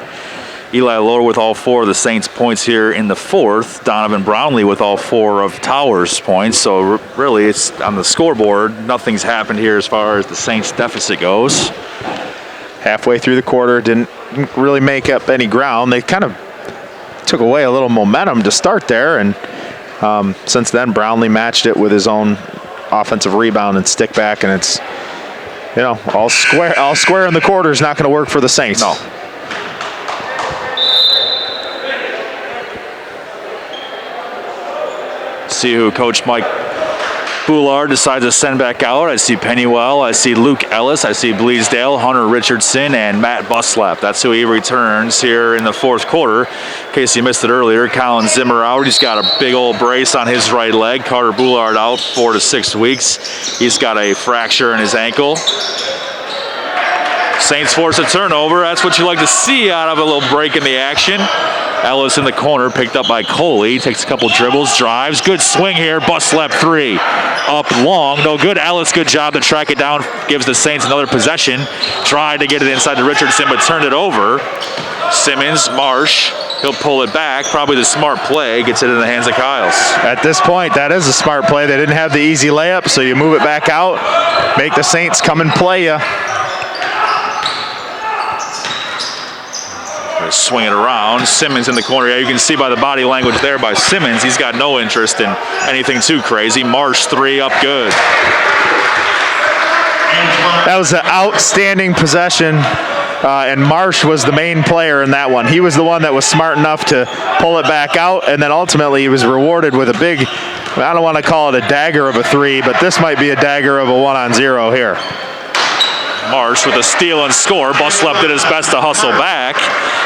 Eli Lohr with all 4 of the Saints points here in the 4th. Donovan Brownlee with all 4 of Towers points. So really it's on the scoreboard. Nothing's happened here as far as the Saints deficit goes. Halfway through the quarter, didn't really make up any ground. They kind of took away a little momentum to start there, and since then Brownlee matched it with his own offensive rebound and stick back, and it's, you know, all square in the quarter is not going to work for the Saints. No. See who Coach Mike Boulard decides to send back out. I see Pennywell, I see Luke Ellis, I see Bleasdale, Hunter Richardson, and Matt Buslap. That's who he returns here in the 4th quarter. In case you missed it earlier, Colin Zimmer out. He's got a big old brace on his right leg. Carter Boulard out 4 to 6 weeks. He's got a fracture in his ankle. Saints force a turnover. That's what you like to see out of a little break in the action. Ellis in the corner, picked up by Coley. Takes a couple dribbles, drives. Good swing here. Buslap 3. Up long. No good. Ellis, good job to track it down. Gives the Saints another possession. Tried to get it inside to Richardson, but turned it over. Simmons, Marsh. He'll pull it back. Probably the smart play. Gets it in the hands of Kyles. At this point, that is a smart play. They didn't have the easy layup, so you move it back out. Make the Saints come and play you. Swing it around. Simmons in the corner. Yeah, you can see by the body language there by Simmons, he's got no interest in anything too crazy. Marsh 3 up good. That was an outstanding possession, and Marsh was the main player in that one. He was the one that was smart enough to pull it back out, and then ultimately he was rewarded with a big, I don't want to call it a dagger of a 3, but this might be a dagger of a 1-on-0 here. Marsh with a steal and score. Buslap did his best to hustle back,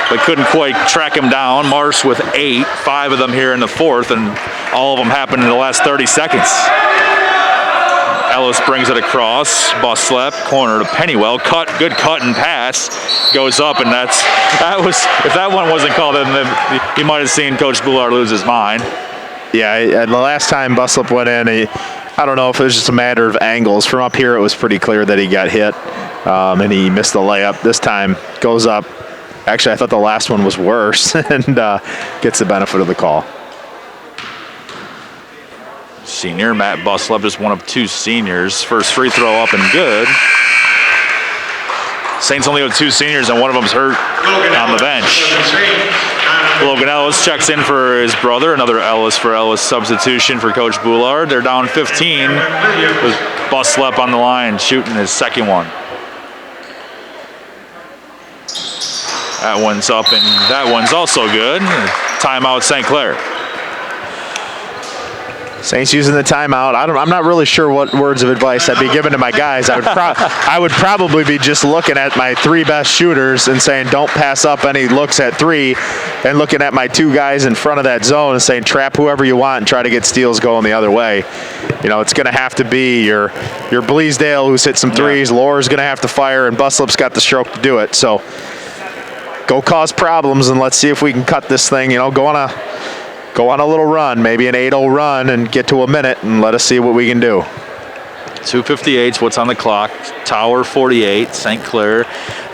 but couldn't quite track him down. Marsh with 8, 5 of them here in the 4th, and all of them happened in the last 30 seconds. Ellis brings it across. Buslap, corner to Pennywell. Good cut and pass. Goes up, and that was, if that one wasn't called, then you might have seen Coach Boulard lose his mind. Yeah, the last time Buslap went in, I don't know if it was just a matter of angles. From up here, it was pretty clear that he got hit, and he missed the layup. This time, goes up. Actually, I thought the last one was worse, and gets the benefit of the call. Senior Matt Buslap, just one of 2 seniors. First free throw up and good. Saints only have 2 seniors, and one of them's hurt on the bench. Logan Ellis checks in for his brother. Another Ellis for Ellis substitution for Coach Boulard. They're down 15 with Buslap on the line shooting his second one. That one's up, and that one's also good. Timeout St. Clair. Saints using the timeout. I'm not really sure what words of advice I'd be giving to my guys. I would probably be just looking at my 3 best shooters and saying don't pass up any looks at 3, and looking at my 2 guys in front of that zone and saying trap whoever you want and try to get steals going the other way. You know, it's going to have to be your Bleasdale who's hit some 3s. Yeah. Lohr's going to have to fire, and Buslap's got the stroke to do it. So go cause problems, and let's see if we can cut this thing. You know, go on a little run, maybe an 8-0 run, and get to a minute, and let us see what we can do. 2:58 is what's on the clock. Tower 48, St. Clair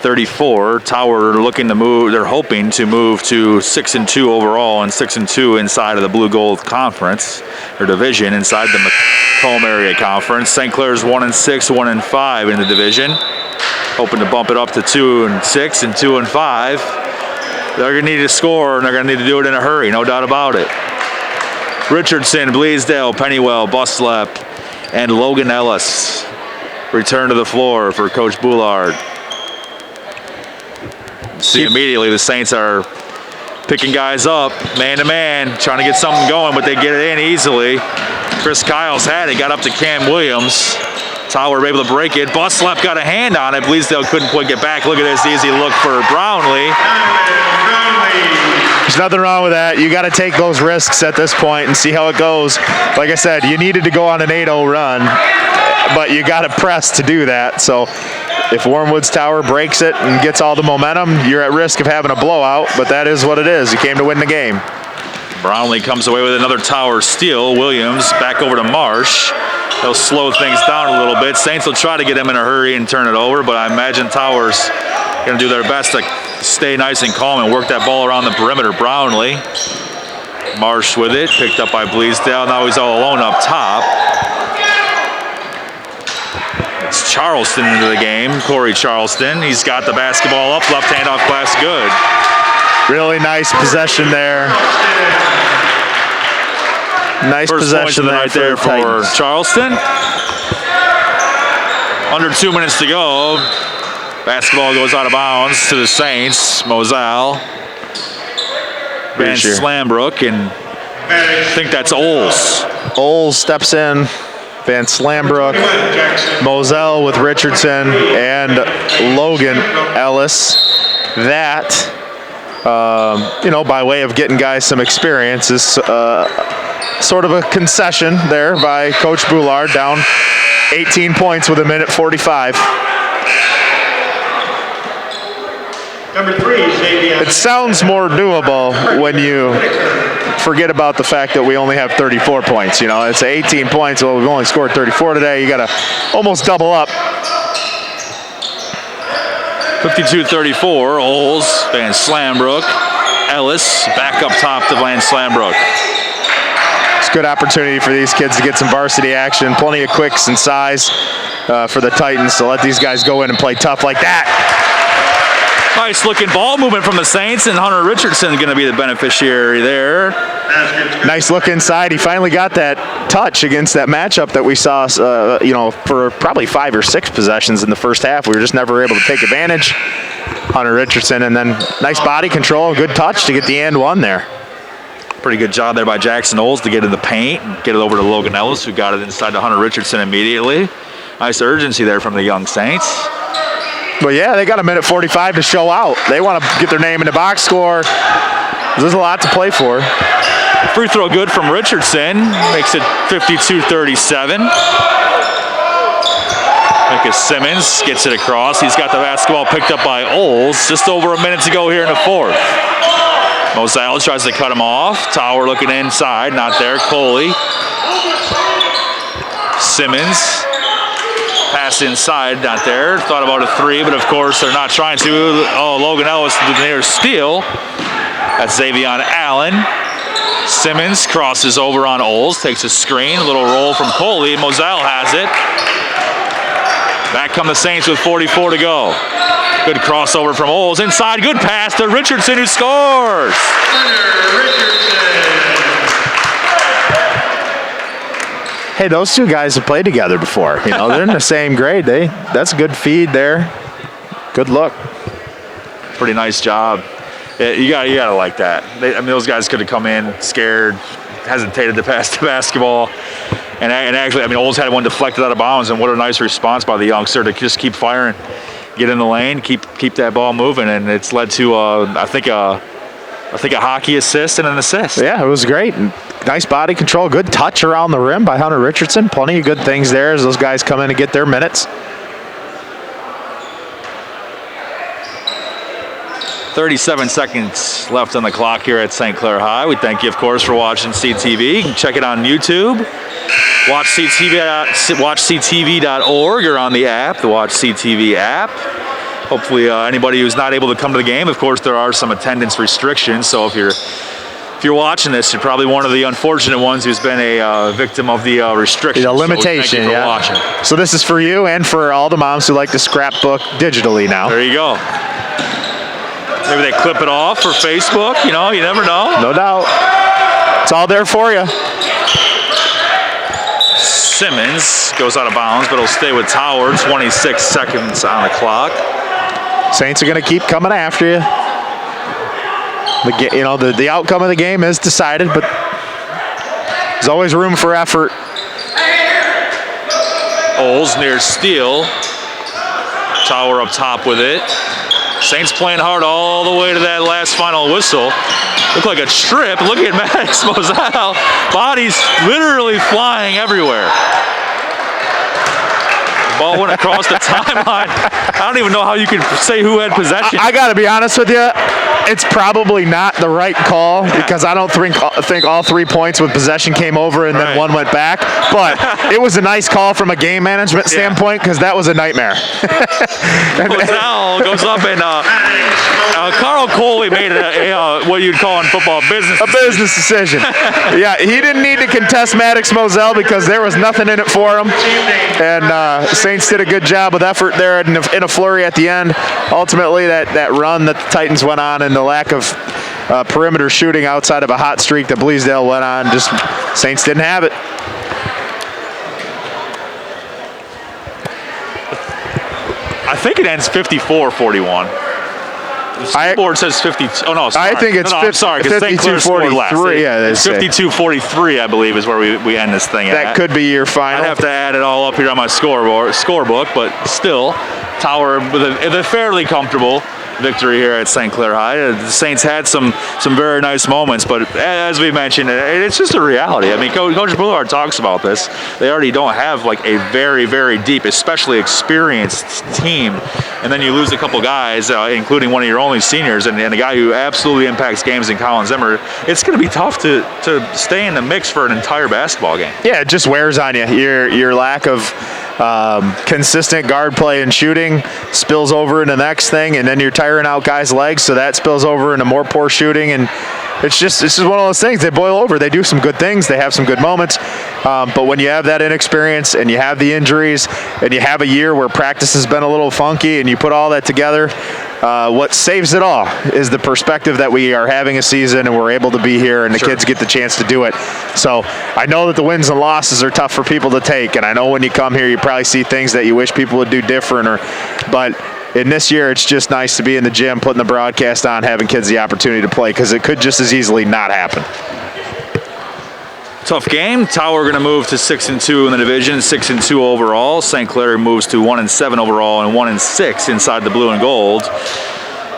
34. Tower looking to move. They're hoping to move to 6-2 overall and 6-2 inside of the Blue Gold Conference or division inside the Macomb area conference. St. Clair's 1-6, 1-5 in the division. Hoping to bump it up to 2-6 and 2-5. They're going to need to score, and they're going to need to do it in a hurry, no doubt about it. Richardson, Bleasdale, Pennywell, Buslap, and Logan Ellis return to the floor for Coach Boulard. See immediately the Saints are picking guys up, man to man, trying to get something going, but they get it in easily. Chris Kyles had it, got up to Cam Williams. Tower able to break it. Buslap got a hand on it. Bleasdale couldn't quite get back. Look at this easy look for Brownlee. There's nothing wrong with that. You got to take those risks at this point and see how it goes. Like I said, you needed to go on an 8-0 run, but you got to press to do that. So if Wormwood's Tower breaks it and gets all the momentum, you're at risk of having a blowout, but that is what it is. You came to win the game. Brownlee comes away with another Tower steal. Williams back over to Marsh. They'll slow things down a little bit. Saints will try to get him in a hurry and turn it over, but I imagine Tower's going to do their best to stay nice and calm and work that ball around the perimeter. Brownlee. Marsh with it, picked up by Bleasdale. Now he's all alone up top. It's Charleston into the game, Corey Charleston. He's got the basketball up, left hand off glass, good. Really nice possession there. Nice First possession right there for Charleston. Under 2 minutes to go. Basketball goes out of bounds to the Saints. Moselle. Van Slambrook, and I think that's Oles. Oles steps in. Van Slambrook, Moselle with Richardson, and Logan Ellis. That, by way of getting guys some experience, is sort of a concession there by Coach Boulard, down 18 points with 1:45. Number 3, Xavier. It sounds more doable when you forget about the fact that we only have 34 points. It's 18 points. Well, we've only scored 34 today. You got to almost double up. 52-34. Oles, Van Slambrook, Ellis back up top to Van Slambrook. It's a good opportunity for these kids to get some varsity action. Plenty of quicks and size for the Titans to let these guys go in and play tough like that. Nice looking ball movement from the Saints, and Hunter Richardson going to be the beneficiary there. Nice look inside. He finally got that touch against that matchup that we saw, for probably 5 or 6 possessions in the first half. We were just never able to take advantage. Hunter Richardson, and then nice body control, good touch to get the and one there. Pretty good job there by Jackson Oles to get in the paint and get it over to Logan Ellis, who got it inside to Hunter Richardson immediately. Nice urgency there from the young Saints. But yeah, they got 1:45 to show out. They want to get their name in the box score. There's a lot to play for. Free throw good from Richardson. Makes it 52-37. Lucas Simmons gets it across. He's got the basketball picked up by Oles. Just over a minute to go here in the fourth. Moselle tries to cut him off. Tower looking inside. Not there. Coley. Simmons. Pass inside, not there. Thought about a 3, but of course they're not trying to. Oh, Logan Ellis to the near steal. That's Xavion Allen. Simmons crosses over on Oles, takes a screen, a little roll from Coley. Moselle has it. Back come the Saints with 44 to go. Good crossover from Oles. Inside, good pass to Richardson, who scores. Hey, those two guys have played together before. They're in the same grade. That's a good feed there. Good look. Pretty nice job. You gotta like that. Those guys could have come in scared, hesitated to pass the basketball, and actually, Oles had one deflected out of bounds, and what a nice response by the youngster to just keep firing, get in the lane, keep that ball moving, and it's led to I think a hockey assist and an assist. Yeah, it was great. Nice body control, good touch around the rim by Hunter Richardson. Plenty of good things there as those guys come in and get their minutes. 37 seconds left on the clock here at St. Clair High. We thank you, of course, for watching CTV. You can check it on YouTube. Watch CTV.org or on the app, the Watch CTV app. Hopefully anybody who's not able to come to the game, of course, there are some attendance restrictions, so if you're watching this, you're probably one of the unfortunate ones who's been a victim of the restrictions. The limitation, so thank you for watching. So this is for you and for all the moms who like to scrapbook digitally now. There you go. Maybe they clip it off for Facebook. You never know. No doubt. It's all there for you. Simmons goes out of bounds, but he'll stay with Tower. 26 seconds on the clock. Saints are going to keep coming after you. The outcome of the game is decided, but there's always room for effort. Oles near steal. Tower up top with it. Saints playing hard all the way to that last final whistle. Looked like a strip. Look at Maddox Moselle. Bodies literally flying everywhere. Ball went across the timeline. I don't even know how you could say who had possession. I got to be honest with you. it's probably not the right call because I don't think all 3 points with possession came over and then one went back. But it was a nice call from a game management standpoint because that was a nightmare. Foul goes up and Carl Coley made a what you'd call in football a business decision. Yeah, he didn't need to contest Maddox Moselle because there was nothing in it for him. And Saints did a good job with effort there in a flurry at the end. Ultimately, that run that the Titans went on and the lack of perimeter shooting outside of a hot streak that Bleasdale went on, just Saints didn't have it. I think it ends 54-41. The board says 52. Oh, no, sorry. I think it's I'm sorry, because St. Clair scored less. Yeah, it's 52-43, I believe, is where we end this thing at. That could be your final. I'd have to add it all up here on my scorebook, but still, Tower with a fairly comfortable victory here at St. Clair High. The Saints had some very nice moments, but as we mentioned, it's just a reality. I mean, Coach Boulevard talks about this. They already don't have like a very, very deep, especially experienced team, and then you lose a couple guys, including one of your only seniors, and a guy who absolutely impacts games in Colin Zimmer. It's going to be tough to stay in the mix for an entire basketball game. Yeah, it just wears on you. Your lack of consistent guard play and shooting spills over into the next thing, and then you're tiring out guys' legs, so that spills over into more poor shooting, and it's just one of those things. They boil over. They do some good things. They have some good moments, but when you have that inexperience and you have the injuries and you have a year where practice has been a little funky and you put all that together, what saves it all is the perspective that we are having a season and we're able to be here and the kids get the chance to do it. So I know that the wins and losses are tough for people to take, and I know when you come here you probably see things that you wish people would do different, but in this year it's just nice to be in the gym, putting the broadcast on, having kids the opportunity to play, because it could just as easily not happen. Tough game. Tower going to move to 6-2 in the division, 6-2 overall. St. Clair moves to 1-7 overall and 1-6 inside the blue and gold.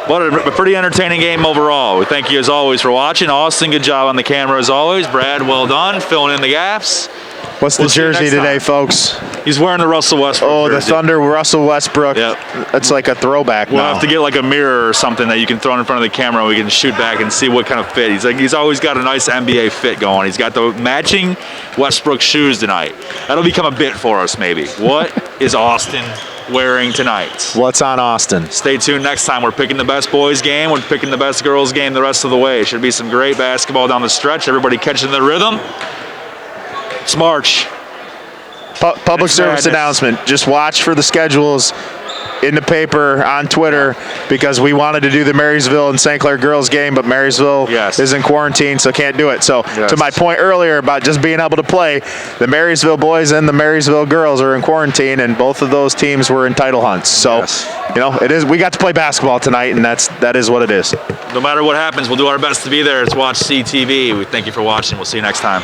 But a pretty entertaining game overall. We thank you as always for watching. Austin, good job on the camera as always. Brad, well done, filling in the gaps. What's the jersey today, folks? He's wearing the Russell Westbrook jersey. The Thunder Russell Westbrook. Yep. That's like a throwback We'll now. have to get like a mirror or something that you can throw in front of the camera and we can shoot back and see what kind of fit. He's always got a nice NBA fit going. He's got the matching Westbrook shoes tonight. That'll become a bit for us maybe. What is Austin wearing tonight? What's on Austin? Stay tuned next time. We're picking the best boys game. We're picking the best girls game the rest of the way. Should be some great basketball down the stretch. Everybody catching the rhythm. It's March. Public service announcement. Just watch for the schedules in the paper, on Twitter, because we wanted to do the Marysville and St. Clair girls game, but Marysville is in quarantine, so can't do it. So to my point earlier about just being able to play, the Marysville boys and the Marysville girls are in quarantine, and both of those teams were in title hunts. So, it is. We got to play basketball tonight, and that is what it is. No matter what happens, we'll do our best to be there. Let's watch CTV. We thank you for watching. We'll see you next time.